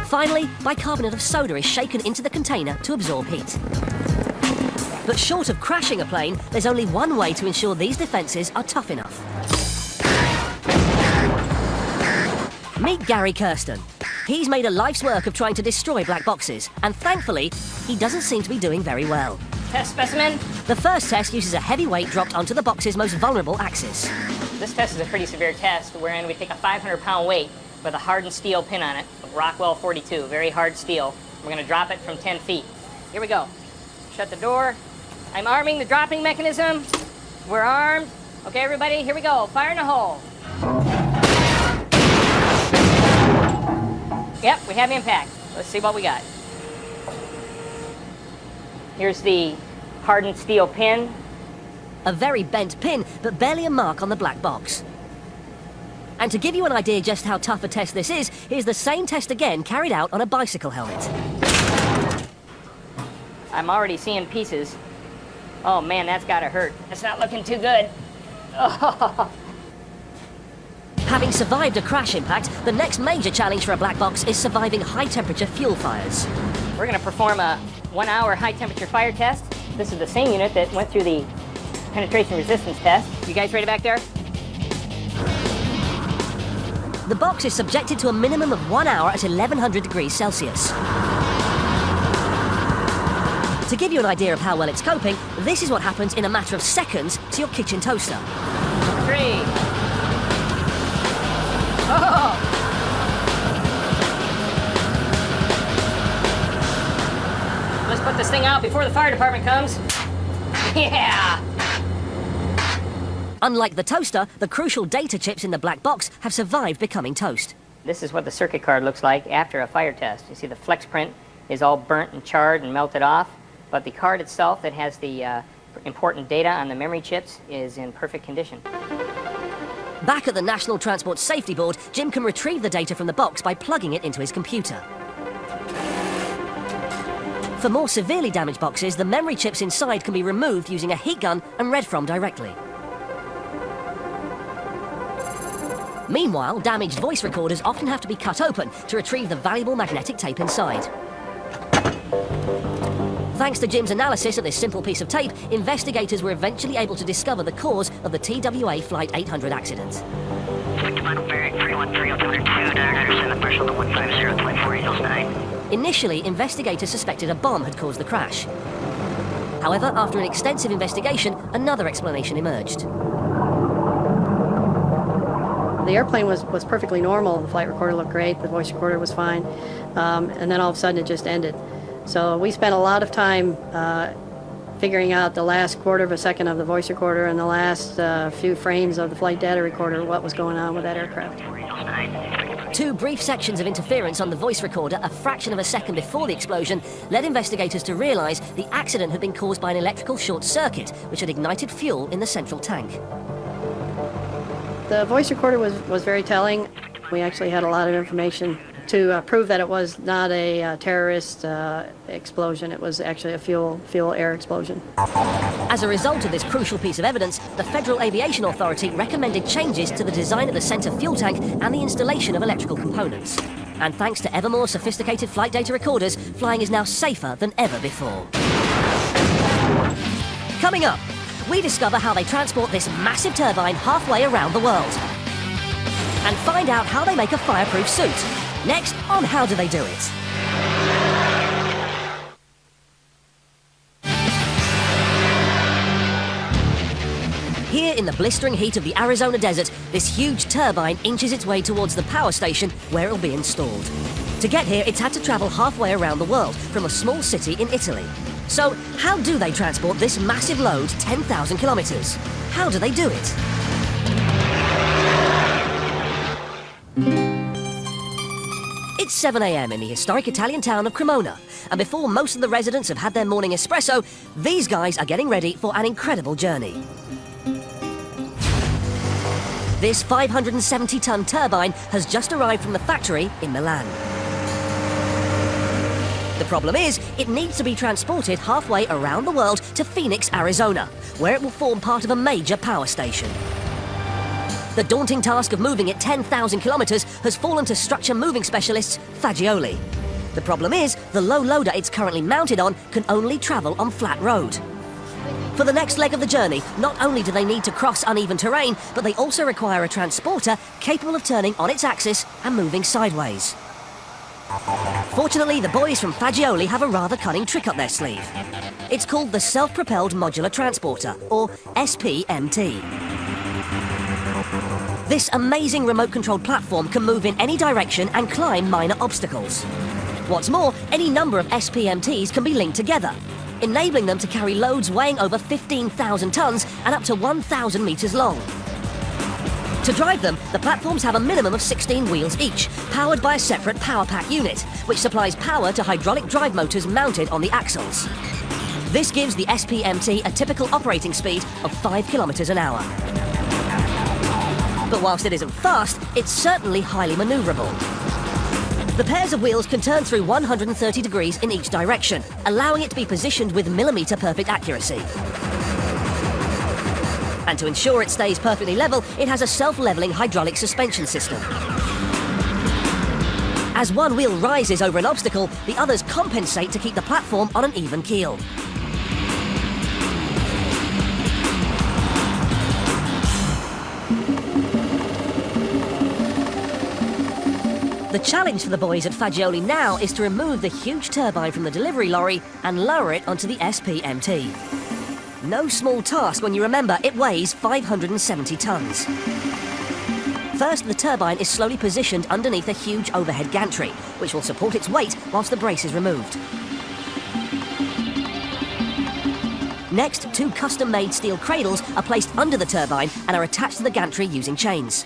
Finally, bicarbonate of soda is shaken into the container to absorb heat. But short of crashing a plane, there's only one way to ensure these defences are tough enough. Meet Gary Kirsten. He's made a life's work of trying to destroy black boxes, and thankfully, he doesn't seem to be doing very well. Test specimen. The first test uses a heavy weight dropped onto the box's most vulnerable axis. This test is a pretty severe test wherein we take a 500-pound weight with a hardened steel pin on it, of Rockwell 42, very hard steel. We're going to drop it from 10 feet. Here we go. Shut the door. I'm arming the dropping mechanism. We're armed. Okay, everybody, here we go. Fire in the hole. Yep, we have impact. Let's see what we got. Here's the hardened steel pin. A very bent pin, but barely a mark on the black box. And to give you an idea just how tough a test this is, here's the same test again carried out on a bicycle helmet. I'm already seeing pieces. Oh man, that's gotta hurt. That's not looking too good. Oh. Having survived a crash impact, the next major challenge for a black box is surviving high-temperature fuel fires. We're going to perform a 1-hour high-temperature fire test. This is the same unit that went through the penetration resistance test. You guys ready back there? The box is subjected to a minimum of 1 hour at 1100 degrees Celsius. To give you an idea of how well it's coping, this is what happens in a matter of seconds to your kitchen toaster. 3. Oh! Let's put this thing out before the fire department comes. Yeah! Unlike the toaster, the crucial data chips in the black box have survived becoming toast. This is what the circuit card looks like after a fire test. You see the flex print is all burnt and charred and melted off, but the card itself that has the important data on the memory chips is in perfect condition. Back at the National Transport Safety Board, Jim can retrieve the data from the box by plugging it into his computer. For more severely damaged boxes, the memory chips inside can be removed using a heat gun and read from directly. Meanwhile, damaged voice recorders often have to be cut open to retrieve the valuable magnetic tape inside. Thanks to Jim's analysis of this simple piece of tape, investigators were eventually able to discover the cause of the TWA Flight 800 accident. Initially, investigators suspected a bomb had caused the crash. However, after an extensive investigation, another explanation emerged. The airplane was perfectly normal. The flight recorder looked great. The voice recorder was fine. And then all of a sudden it just ended. So we spent a lot of time figuring out the last quarter of a second of the voice recorder and the last few frames of the flight data recorder, what was going on with that aircraft. 2 brief sections of interference on the voice recorder a fraction of a second before the explosion led investigators to realise the accident had been caused by an electrical short circuit, which had ignited fuel in the central tank. The voice recorder was very telling. We actually had a lot of information to prove that it was not a terrorist explosion. It was actually a fuel-air explosion. As a result of this crucial piece of evidence, the Federal Aviation Authority recommended changes to the design of the center fuel tank and the installation of electrical components. And thanks to ever more sophisticated flight data recorders, flying is now safer than ever before. Coming up, we discover how they transport this massive turbine halfway around the world. And find out how they make a fireproof suit. Next on How Do They Do It? Here in the blistering heat of the Arizona desert, this huge turbine inches its way towards the power station where it will be installed. To get here, it's had to travel halfway around the world from a small city in Italy. So, how do they transport this massive load 10,000 kilometers? How do they do it? It's 7 a.m. in the historic Italian town of Cremona, and before most of the residents have had their morning espresso, these guys are getting ready for an incredible journey. This 570-ton turbine has just arrived from the factory in Milan. The problem is, it needs to be transported halfway around the world to Phoenix, Arizona, where it will form part of a major power station. The daunting task of moving it 10,000 kilometers has fallen to structure moving specialists Fagioli. The problem is, the low loader it's currently mounted on can only travel on flat road. For the next leg of the journey, not only do they need to cross uneven terrain, but they also require a transporter capable of turning on its axis and moving sideways. Fortunately, the boys from Fagioli have a rather cunning trick up their sleeve. It's called the Self-Propelled Modular Transporter, or SPMT. This amazing remote-controlled platform can move in any direction and climb minor obstacles. What's more, any number of SPMTs can be linked together, enabling them to carry loads weighing over 15,000 tons and up to 1,000 meters long. To drive them, the platforms have a minimum of 16 wheels each, powered by a separate power pack unit, which supplies power to hydraulic drive motors mounted on the axles. This gives the SPMT a typical operating speed of 5 kilometers an hour. But whilst it isn't fast, it's certainly highly maneuverable. The pairs of wheels can turn through 130 degrees in each direction, allowing it to be positioned with millimeter-perfect accuracy. And to ensure it stays perfectly level, it has a self-leveling hydraulic suspension system. As one wheel rises over an obstacle, the others compensate to keep the platform on an even keel. The challenge for the boys at Fagioli now is to remove the huge turbine from the delivery lorry and lower it onto the SPMT. No small task when you remember it weighs 570 tons. First, the turbine is slowly positioned underneath a huge overhead gantry, which will support its weight whilst the brace is removed. Next, 2 custom-made steel cradles are placed under the turbine and are attached to the gantry using chains.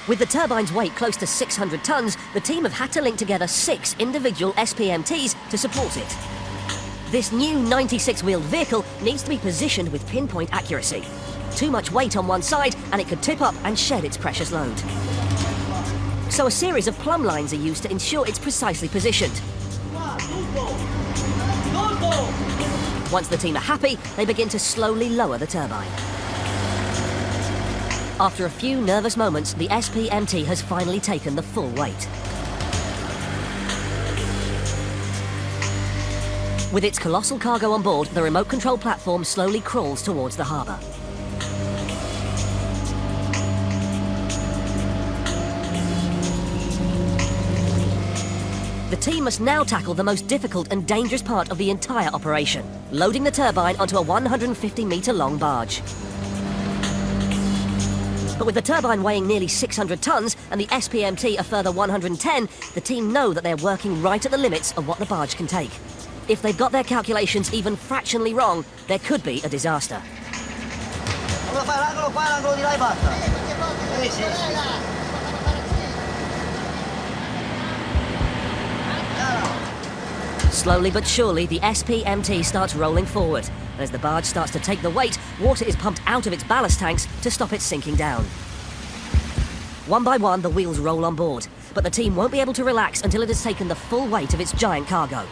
With the turbine's weight close to 600 tons, the team have had to link together 6 individual SPMTs to support it. This new 96-wheeled vehicle needs to be positioned with pinpoint accuracy. Too much weight on one side and it could tip up and shed its precious load. So a series of plumb lines are used to ensure it's precisely positioned. Once the team are happy, they begin to slowly lower the turbine. After a few nervous moments, the SPMT has finally taken the full weight. With its colossal cargo on board, the remote control platform slowly crawls towards the harbour. The team must now tackle the most difficult and dangerous part of the entire operation, loading the turbine onto a 150-metre-long barge. But with the turbine weighing nearly 600 tonnes and the SPMT a further 110, the team know that they're working right at the limits of what the barge can take. If they've got their calculations even fractionally wrong, there could be a disaster. Slowly but surely, the SPMT starts rolling forward. And as the barge starts to take the weight, water is pumped out of its ballast tanks to stop it sinking down. One by one, the wheels roll on board, but the team won't be able to relax until it has taken the full weight of its giant cargo.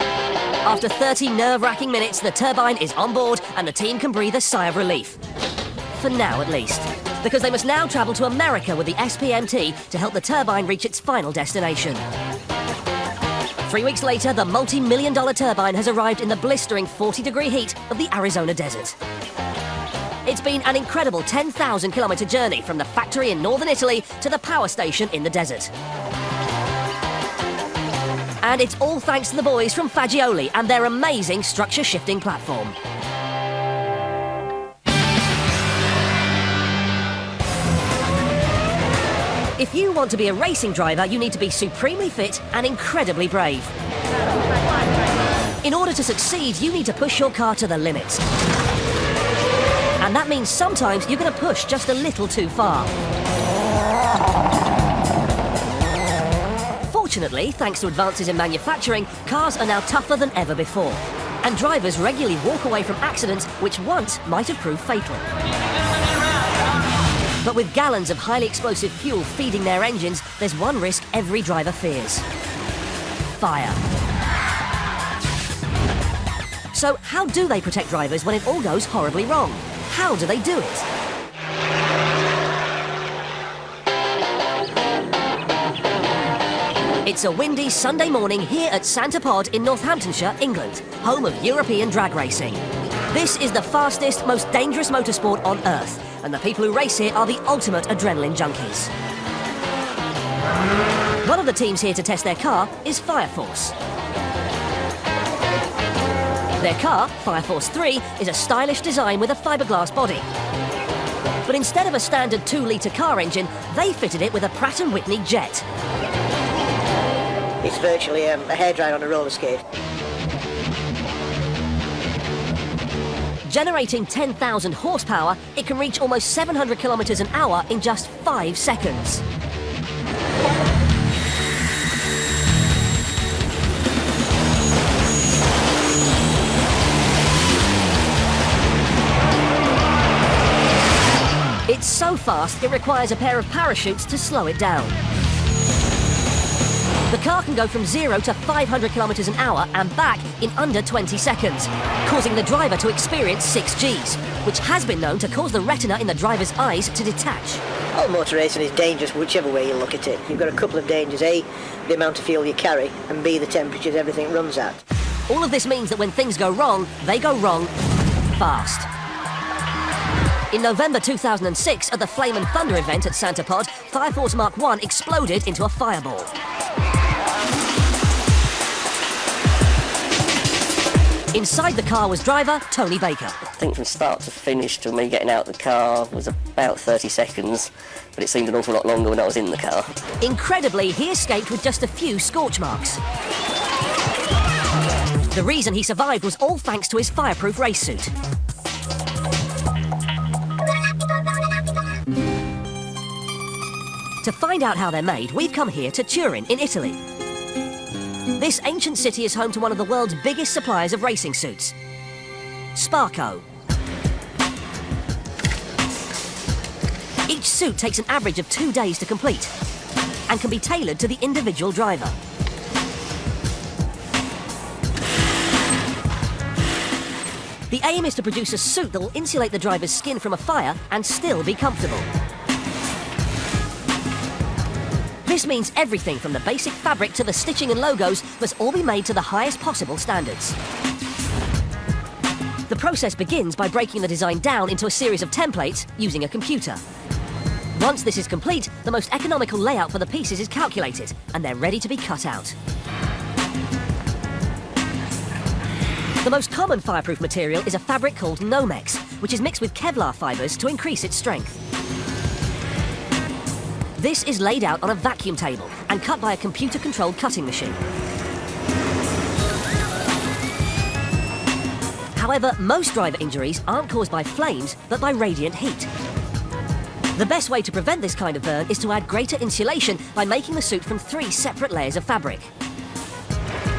After 30 nerve-wracking minutes, the turbine is on board and the team can breathe a sigh of relief. For now, at least. Because they must now travel to America with the SPMT to help the turbine reach its final destination. 3 weeks later, the multi-million-dollar turbine has arrived in the blistering 40-degree heat of the Arizona desert. It's been an incredible 10,000-kilometre journey from the factory in northern Italy to the power station in the desert. And it's all thanks to the boys from Fagioli and their amazing structure-shifting platform. If you want to be a racing driver, you need to be supremely fit and incredibly brave. In order to succeed, you need to push your car to the limit. And that means sometimes you're going to push just a little too far. Fortunately, thanks to advances in manufacturing, cars are now tougher than ever before. And drivers regularly walk away from accidents which once might have proved fatal. But with gallons of highly explosive fuel feeding their engines, there's one risk every driver fears: fire. So how do they protect drivers when it all goes horribly wrong? How do they do it? It's a windy Sunday morning here at Santa Pod in Northamptonshire, England, home of European drag racing. This is the fastest, most dangerous motorsport on Earth, and the people who race here are the ultimate adrenaline junkies. One of the teams here to test their car is Fire Force. Their car, Fire Force 3, is a stylish design with a fiberglass body. But instead of a standard 2-litre car engine, they fitted it with a Pratt & Whitney jet. It's virtually a hairdryer on a roller skate. Generating 10,000 horsepower, it can reach almost 700 kilometres an hour in just 5 seconds. It's so fast, it requires a pair of parachutes to slow it down. The car can go from 0 to 500 kilometres an hour and back in under 20 seconds, causing the driver to experience 6 Gs, which has been known to cause the retina in the driver's eyes to detach. All motor racing is dangerous whichever way you look at it. You've got a couple of dangers: A, the amount of fuel you carry, and B, the temperatures everything runs at. All of this means that when things go wrong, they go wrong fast. In November 2006, at the Flame and Thunder event at Santa Pod, Fire Force Mark 1 exploded into a fireball. Inside the car was driver Tony Baker. I think from start to finish to me getting out of the car was about 30 seconds, but it seemed an awful lot longer when I was in the car. Incredibly, he escaped with just a few scorch marks. The reason he survived was all thanks to his fireproof race suit. To find out how they're made, we've come here to Turin in Italy. This ancient city is home to one of the world's biggest suppliers of racing suits, Sparco. Each suit takes an average of 2 days to complete and can be tailored to the individual driver. The aim is to produce a suit that will insulate the driver's skin from a fire and still be comfortable. This means everything from the basic fabric to the stitching and logos must all be made to the highest possible standards. The process begins by breaking the design down into a series of templates using a computer. Once this is complete, the most economical layout for the pieces is calculated, and they're ready to be cut out. The most common fireproof material is a fabric called Nomex, which is mixed with Kevlar fibres to increase its strength. This is laid out on a vacuum table and cut by a computer-controlled cutting machine. However, most driver injuries aren't caused by flames, but by radiant heat. The best way to prevent this kind of burn is to add greater insulation by making the suit from 3 separate layers of fabric.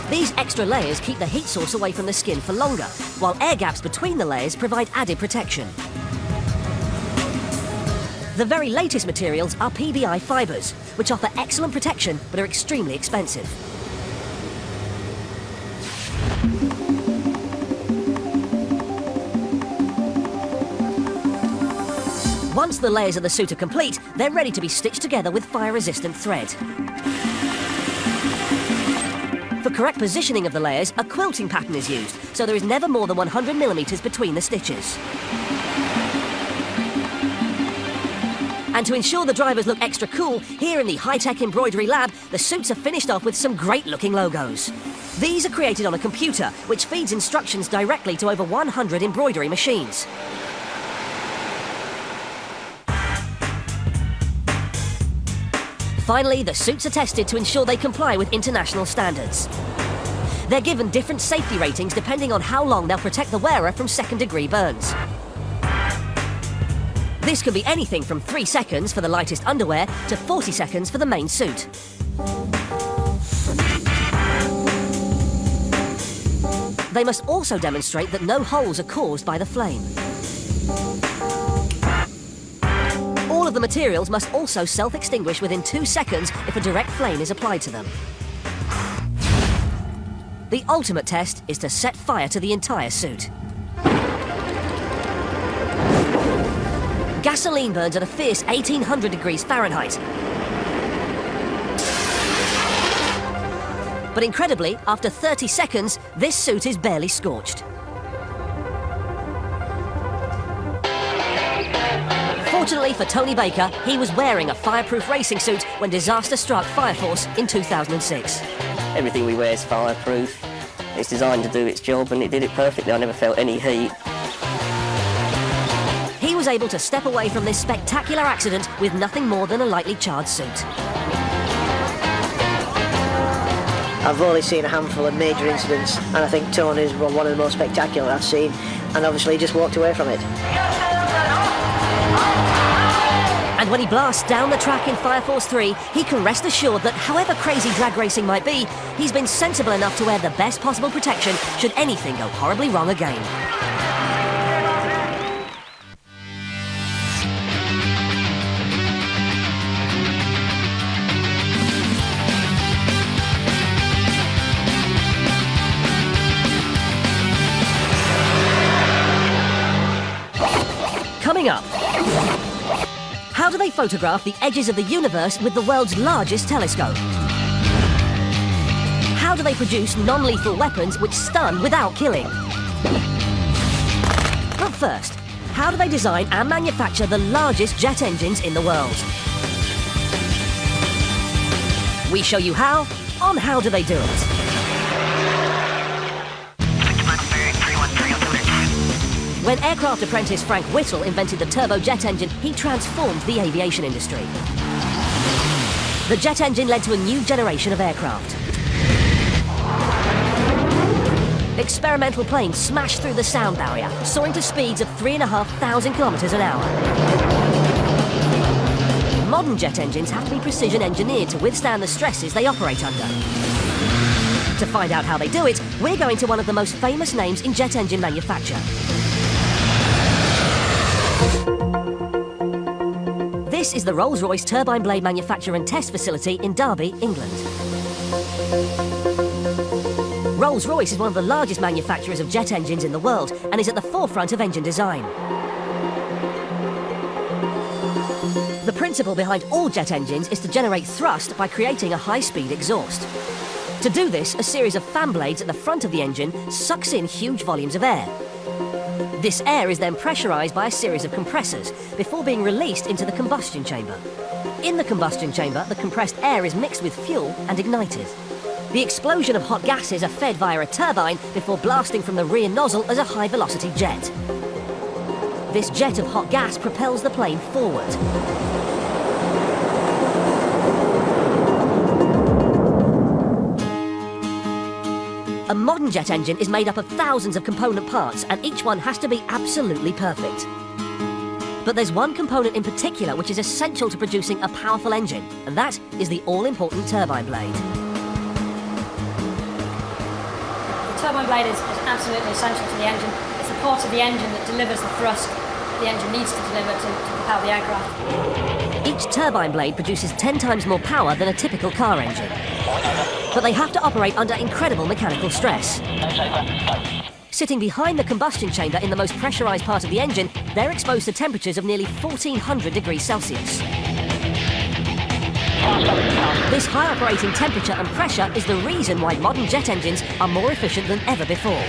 These extra layers keep the heat source away from the skin for longer, while air gaps between the layers provide added protection. The very latest materials are PBI fibres, which offer excellent protection but are extremely expensive. Once the layers of the suit are complete, they're ready to be stitched together with fire-resistant thread. For correct positioning of the layers, a quilting pattern is used, so there is never more than 100 millimetres between the stitches. And to ensure the drivers look extra cool, here in the high-tech embroidery lab, the suits are finished off with some great-looking logos. These are created on a computer, which feeds instructions directly to over 100 embroidery machines. Finally, the suits are tested to ensure they comply with international standards. They're given different safety ratings depending on how long they'll protect the wearer from second-degree burns. This can be anything from 3 seconds for the lightest underwear to 40 seconds for the main suit. They must also demonstrate that no holes are caused by the flame. All of the materials must also self-extinguish within 2 seconds if a direct flame is applied to them. The ultimate test is to set fire to the entire suit. Gasoline burns at a fierce 1800 degrees Fahrenheit. But incredibly, after 30 seconds, this suit is barely scorched. Fortunately for Tony Baker, he was wearing a fireproof racing suit when disaster struck Fire Force in 2006. Everything we wear is fireproof. It's designed to do its job, and it did it perfectly. I never felt any heat. He was able to step away from this spectacular accident with nothing more than a lightly charred suit. I've only seen a handful of major incidents, and I think Tony's one of the most spectacular I've seen, and obviously he just walked away from it. And when he blasts down the track in Fire Force 3, he can rest assured that however crazy drag racing might be, he's been sensible enough to wear the best possible protection should anything go horribly wrong again. Coming up, how do they photograph the edges of the universe with the world's largest telescope? How do they produce non-lethal weapons which stun without killing? But first, how do they design and manufacture the largest jet engines in the world? We show you how on How Do They Do It? When aircraft apprentice Frank Whittle invented the turbojet engine, he transformed the aviation industry. The jet engine led to a new generation of aircraft. Experimental planes smashed through the sound barrier, soaring to speeds of 3,500 kilometers an hour. Modern jet engines have to be precision engineered to withstand the stresses they operate under. To find out how they do it, we're going to one of the most famous names in jet engine manufacture. This is the Rolls-Royce turbine blade manufacture and test facility in Derby, England. Rolls-Royce is one of the largest manufacturers of jet engines in the world and is at the forefront of engine design. The principle behind all jet engines is to generate thrust by creating a high-speed exhaust. To do this, a series of fan blades at the front of the engine sucks in huge volumes of air. This air is then pressurized by a series of compressors before being released into the combustion chamber. In the combustion chamber, the compressed air is mixed with fuel and ignited. The explosion of hot gases are fed via a turbine before blasting from the rear nozzle as a high-velocity jet. This jet of hot gas propels the plane forward. A modern jet engine is made up of thousands of component parts, and each one has to be absolutely perfect. But there's one component in particular which is essential to producing a powerful engine, and that is the all-important turbine blade. The turbine blade is absolutely essential to the engine. It's the part of the engine that delivers the thrust that the engine needs to deliver to propel the aircraft. Each turbine blade produces 10 times more power than a typical car engine. But they have to operate under incredible mechanical stress. Sitting behind the combustion chamber in the most pressurized part of the engine, they're exposed to temperatures of nearly 1400 degrees Celsius. This high operating temperature and pressure is the reason why modern jet engines are more efficient than ever before.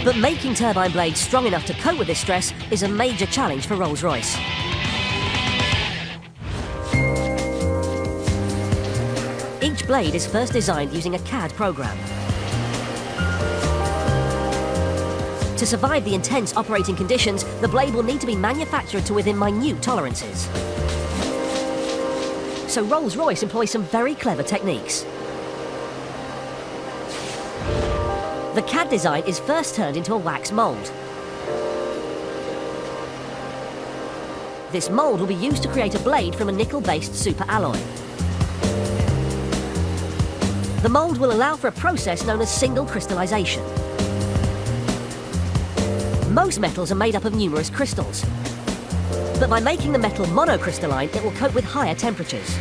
But making turbine blades strong enough to cope with this stress is a major challenge for Rolls-Royce. Each blade is first designed using a CAD program. To survive the intense operating conditions, the blade will need to be manufactured to within minute tolerances. So Rolls-Royce employs some very clever techniques. The CAD design is first turned into a wax mould. This mould will be used to create a blade from a nickel-based super alloy. The mould will allow for a process known as single crystallization. Most metals are made up of numerous crystals. But by making the metal monocrystalline, it will cope with higher temperatures.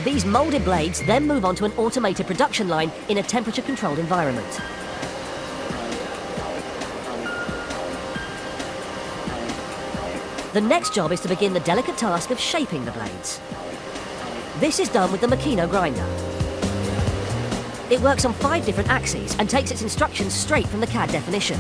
These moulded blades then move on to an automated production line in a temperature-controlled environment. The next job is to begin the delicate task of shaping the blades. This is done with the Makino grinder. It works on 5 different axes and takes its instructions straight from the CAD definition.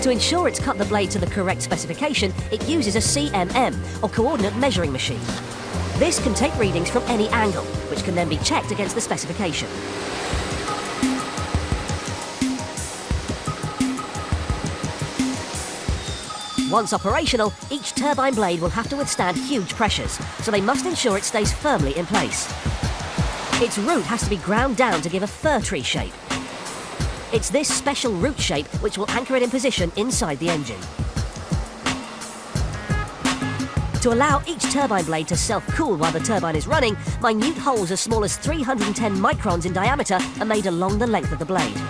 To ensure it's cut the blade to the correct specification, it uses a CMM, or coordinate measuring machine. This can take readings from any angle, which can then be checked against the specification. Once operational, each turbine blade will have to withstand huge pressures, so they must ensure it stays firmly in place. Its root has to be ground down to give a fir tree shape. It's this special root shape which will anchor it in position inside the engine. To allow each turbine blade to self-cool while the turbine is running, minute holes as small as 310 microns in diameter are made along the length of the blade.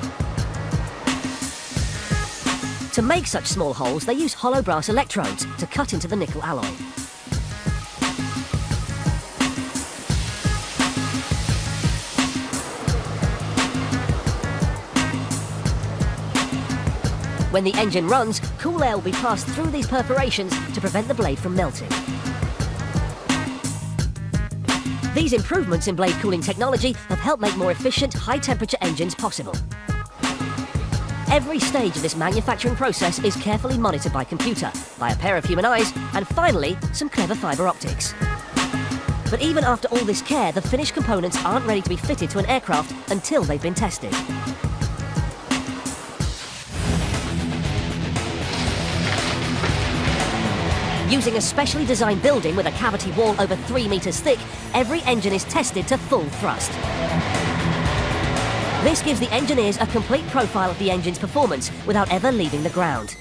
To make such small holes, they use hollow brass electrodes to cut into the nickel alloy. When the engine runs, cool air will be passed through these perforations to prevent the blade from melting. These improvements in blade cooling technology have helped make more efficient, high-temperature engines possible. Every stage of this manufacturing process is carefully monitored by computer, by a pair of human eyes, and finally, some clever fibre optics. But even after all this care, the finished components aren't ready to be fitted to an aircraft until they've been tested. Using a specially designed building with a cavity wall over 3 meters thick, every engine is tested to full thrust. This gives the engineers a complete profile of the engine's performance without ever leaving the ground.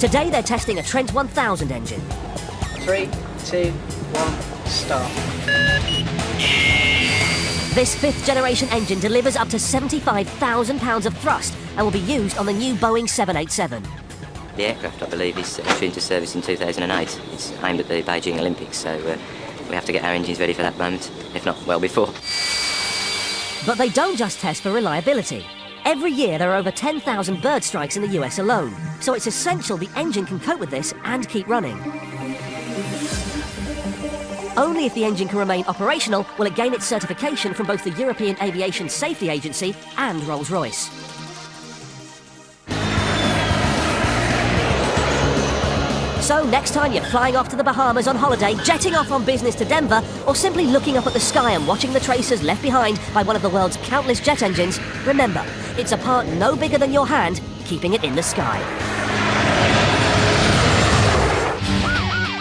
Today they're testing a Trent 1000 engine. 3, 2, 1, start. This 5th generation engine delivers up to 75,000 pounds of thrust and will be used on the new Boeing 787. The aircraft, I believe, is entry into service in 2008. It's aimed at the Beijing Olympics, so we have to get our engines ready for that moment, if not well before. But they don't just test for reliability. Every year there are over 10,000 bird strikes in the US alone, so it's essential the engine can cope with this and keep running. Only if the engine can remain operational will it gain its certification from both the European Aviation Safety Agency and Rolls-Royce. So next time you're flying off to the Bahamas on holiday, jetting off on business to Denver, or simply looking up at the sky and watching the tracers left behind by one of the world's countless jet engines, remember, it's a part no bigger than your hand, keeping it in the sky.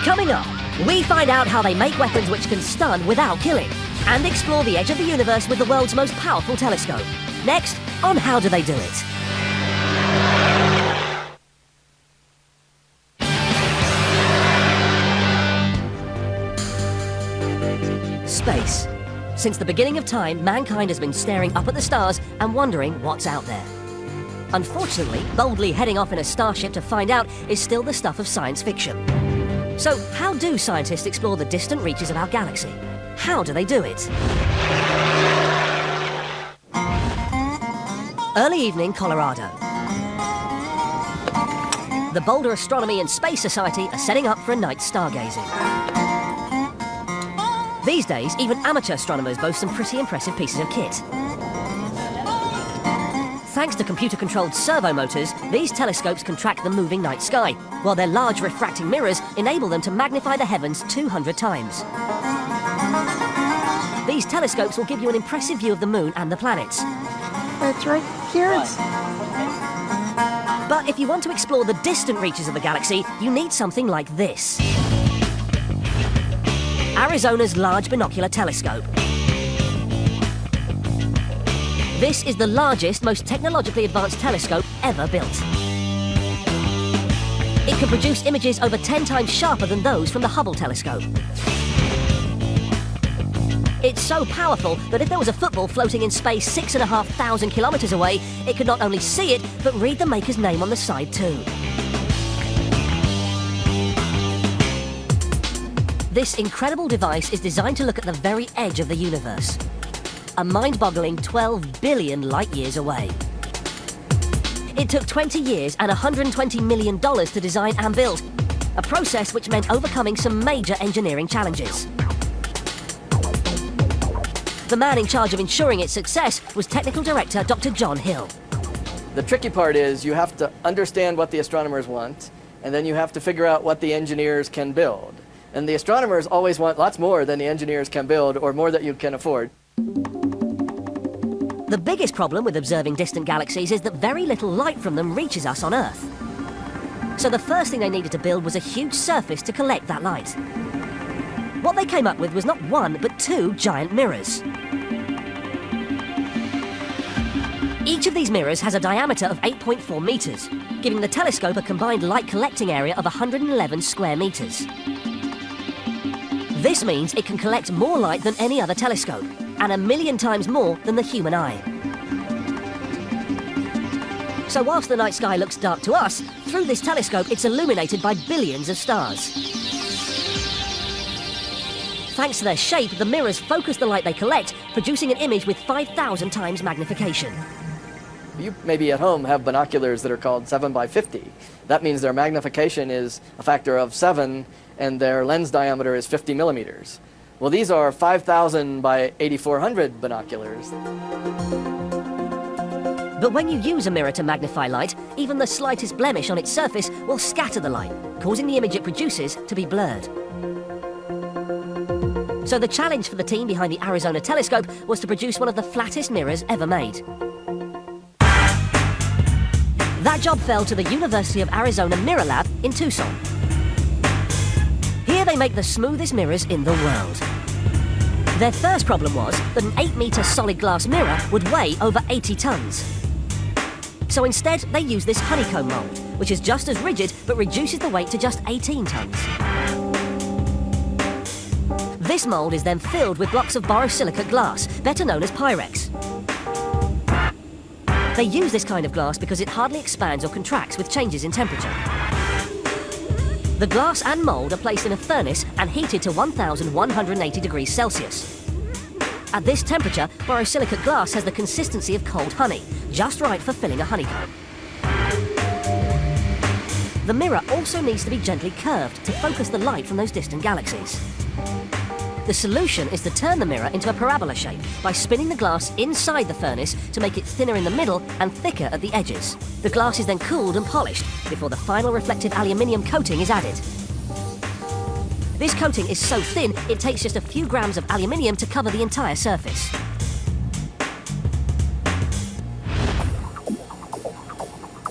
Coming up, we find out how they make weapons which can stun without killing, and explore the edge of the universe with the world's most powerful telescope. Next, on How Do They Do It? Space. Since the beginning of time, mankind has been staring up at the stars and wondering what's out there. Unfortunately, boldly heading off in a starship to find out is still the stuff of science fiction. So, how do scientists explore the distant reaches of our galaxy? How do they do it? Early evening, Colorado. The Boulder Astronomy and Space Society are setting up for a night stargazing. These days, even amateur astronomers boast some pretty impressive pieces of kit. Thanks to computer-controlled servo motors, these telescopes can track the moving night sky, while their large refracting mirrors enable them to magnify the heavens 200 times. These telescopes will give you an impressive view of the moon and the planets. That's right here. But if you want to explore the distant reaches of the galaxy, you need something like this. Arizona's Large Binocular Telescope. This is the largest, most technologically advanced telescope ever built. It can produce images over 10 times sharper than those from the Hubble telescope. It's so powerful that if there was a football floating in space 6,500 kilometers away, it could not only see it, but read the maker's name on the side too. This incredible device is designed to look at the very edge of the universe. A mind-boggling 12 billion light-years away. It took 20 years and $120 million to design and build, a process which meant overcoming some major engineering challenges. The man in charge of ensuring its success was Technical Director Dr. John Hill. The tricky part is you have to understand what the astronomers want, and then you have to figure out what the engineers can build. And the astronomers always want lots more than the engineers can build, or more that you can afford. The biggest problem with observing distant galaxies is that very little light from them reaches us on Earth. So the first thing they needed to build was a huge surface to collect that light. What they came up with was not one, but two giant mirrors. Each of these mirrors has a diameter of 8.4 meters, giving the telescope a combined light collecting area of 111 square meters. This means it can collect more light than any other telescope, and 1 million times more than the human eye. So whilst the night sky looks dark to us, through this telescope it's illuminated by billions of stars. Thanks to their shape, the mirrors focus the light they collect, producing an image with 5,000 times magnification. You maybe at home have binoculars that are called 7 by 50. That means their magnification is a factor of 7, and their lens diameter is 50 millimeters. Well, these are 5,000 by 8,400 binoculars. But when you use a mirror to magnify light, even the slightest blemish on its surface will scatter the light, causing the image it produces to be blurred. So the challenge for the team behind the Arizona telescope was to produce one of the flattest mirrors ever made. That job fell to the University of Arizona Mirror Lab in Tucson. Here they make the smoothest mirrors in the world. Their first problem was that an 8-meter solid glass mirror would weigh over 80 tons. So instead, they use this honeycomb mold, which is just as rigid but reduces the weight to just 18 tons. This mold is then filled with blocks of borosilicate glass, better known as Pyrex. They use this kind of glass because it hardly expands or contracts with changes in temperature. The glass and mold are placed in a furnace and heated to 1,180 degrees Celsius. At this temperature, borosilicate glass has the consistency of cold honey, just right for filling a honeycomb. The mirror also needs to be gently curved to focus the light from those distant galaxies. The solution is to turn the mirror into a parabola shape by spinning the glass inside the furnace to make it thinner in the middle and thicker at the edges. The glass is then cooled and polished before the final reflective aluminium coating is added. This coating is so thin, it takes just a few grams of aluminium to cover the entire surface.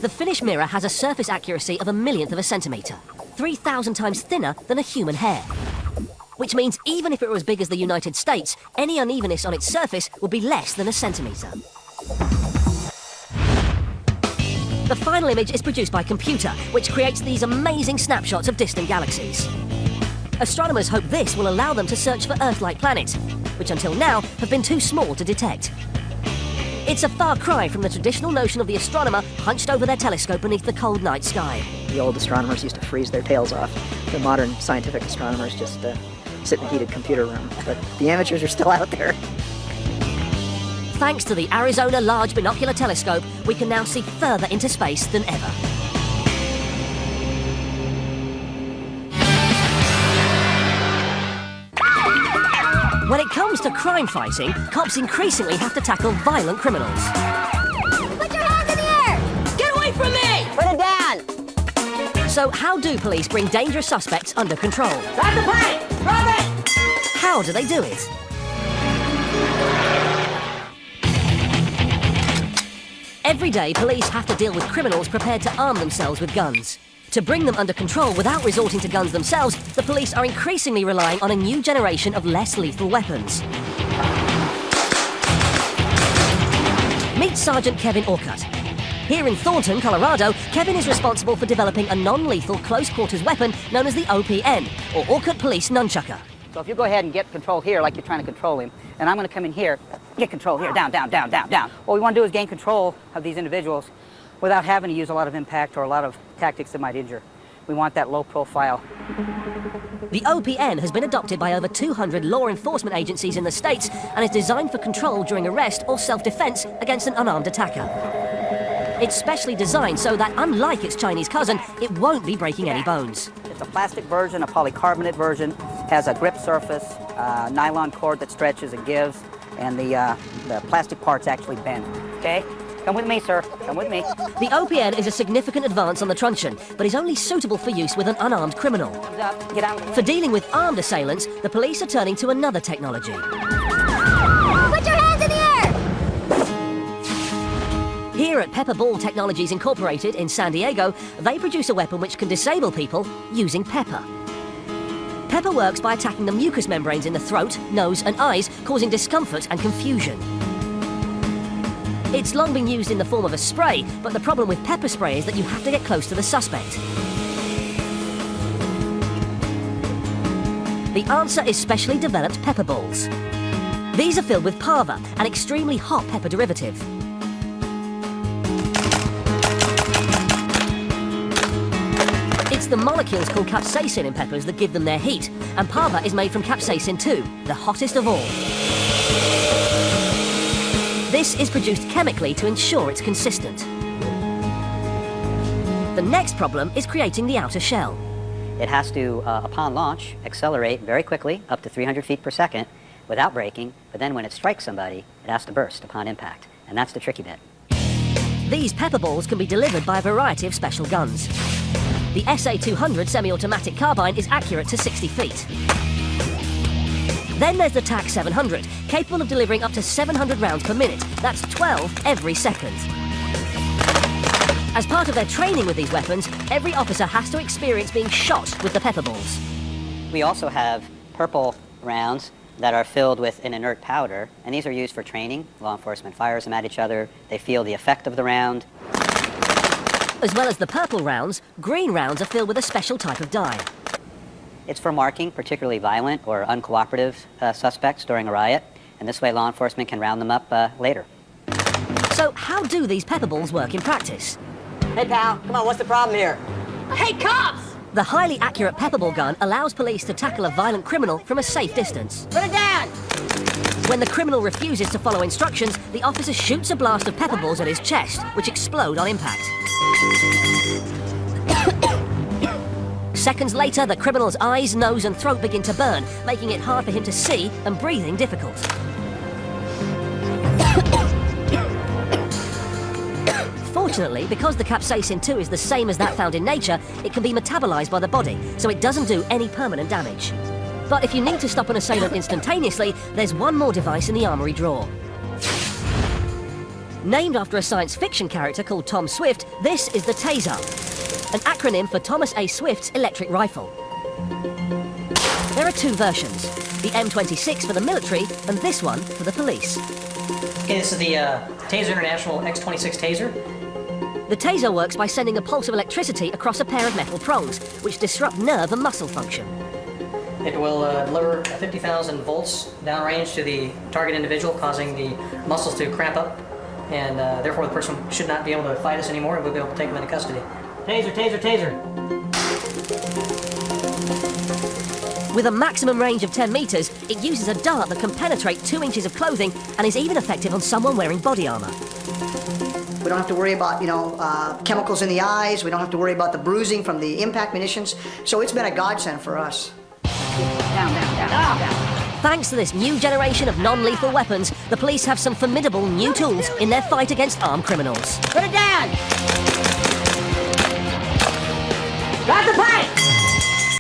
The finished mirror has a surface accuracy of 1/1000th of a centimetre, 3,000 times thinner than a human hair. Which means even if it were as big as the United States, any unevenness on its surface would be less than a centimetre. The final image is produced by computer, which creates these amazing snapshots of distant galaxies. Astronomers hope this will allow them to search for Earth-like planets, which until now have been too small to detect. It's a far cry from the traditional notion of the astronomer hunched over their telescope beneath the cold night sky. The old astronomers used to freeze their tails off. The modern scientific astronomers just sit in a heated computer room. But the amateurs are still out there. Thanks to the Arizona Large Binocular Telescope, we can now see further into space than ever. When it comes to crime fighting, cops increasingly have to tackle violent criminals. Put your hands in the air! Get away from me! Put it down! So how do police bring dangerous suspects under control? Stop the fight! Drop it! How do they do it? Every day, police have to deal with criminals prepared to arm themselves with guns. To bring them under control without resorting to guns themselves, the police are increasingly relying on a new generation of less lethal weapons. Meet Sergeant Kevin Orcutt. Here in Thornton, Colorado, Kevin is responsible for developing a non-lethal close-quarters weapon known as the OPN, or Orcutt Police Nunchucker. So if you go ahead and get control here like you're trying to control him, and I'm going to come in here, get control here, down, down, down, down, down. What we want to do is gain control of these individuals without having to use a lot of impact or a lot of tactics that might injure. We want that low profile. The OPN has been adopted by over 200 law enforcement agencies in the States and is designed for control during arrest or self-defense against an unarmed attacker. It's specially designed so that, unlike its Chinese cousin, it won't be breaking any bones. It's a plastic version, a polycarbonate version, has a grip surface, nylon cord that stretches and gives, and the plastic parts actually bend, okay? Come with me, sir. Come with me. The OPN is a significant advance on the truncheon, but is only suitable for use with an unarmed criminal. Get out. For dealing with armed assailants, the police are turning to another technology. Put your hands in the air! Here at Pepper Ball Technologies Incorporated in San Diego, they produce a weapon which can disable people using pepper. Pepper works by attacking the mucous membranes in the throat, nose and eyes, causing discomfort and confusion. It's long been used in the form of a spray, but the problem with pepper spray is that you have to get close to the suspect. The answer is specially developed pepper balls. These are filled with pava, an extremely hot pepper derivative. It's the molecules called capsaicin in peppers that give them their heat, and pava is made from capsaicin too, the hottest of all. This is produced chemically to ensure it's consistent. The next problem is creating the outer shell. It has to, upon launch, accelerate very quickly, up to 300 feet per second, without braking, but then when it strikes somebody, it has to burst upon impact, and that's the tricky bit. These pepper balls can be delivered by a variety of special guns. The SA-200 semi-automatic carbine is accurate to 60 feet. Then there's the TAC-700, capable of delivering up to 700 rounds per minute. That's 12 every second. As part of their training with these weapons, every officer has to experience being shot with the pepper balls. We also have purple rounds that are filled with an inert powder, and these are used for training. Law enforcement fires them at each other. They feel the effect of the round. As well as the purple rounds, green rounds are filled with a special type of dye. It's for marking particularly violent or uncooperative suspects during a riot, and this way law enforcement can round them up later. So how do these pepper balls work in practice? Hey, pal, come on, what's the problem here? Hey, cops! The highly accurate pepper ball gun allows police to tackle a violent criminal from a safe distance. Put it down! When the criminal refuses to follow instructions, the officer shoots a blast of pepper balls at his chest, which explode on impact. Seconds later, the criminal's eyes, nose and throat begin to burn, making it hard for him to see and breathing difficult. Fortunately, because the capsaicin 2 is the same as that found in nature, it can be metabolized by the body, so it doesn't do any permanent damage. But if you need to stop an assailant instantaneously, there's one more device in the armory drawer. Named after a science fiction character called Tom Swift, this is the Taser, an acronym for Thomas A. Swift's electric rifle. There are two versions, the M26 for the military and this one for the police. Okay, this is the Taser International X26 Taser. The Taser works by sending a pulse of electricity across a pair of metal prongs, which disrupt nerve and muscle function. It will deliver 50,000 volts downrange to the target individual, causing the muscles to cramp up, and therefore the person should not be able to fight us anymore, and we'll be able to take them into custody. Taser, taser, taser. With a maximum range of 10 meters, it uses a dart that can penetrate 2 inches of clothing and is even effective on someone wearing body armor. We don't have to worry about, chemicals in the eyes. We don't have to worry about the bruising from the impact munitions. So it's been a godsend for us. Down, down, down, down, down. Thanks to this new generation of non-lethal weapons, the police have some formidable new tools in their fight against armed criminals. Put it down! Drop the pipe!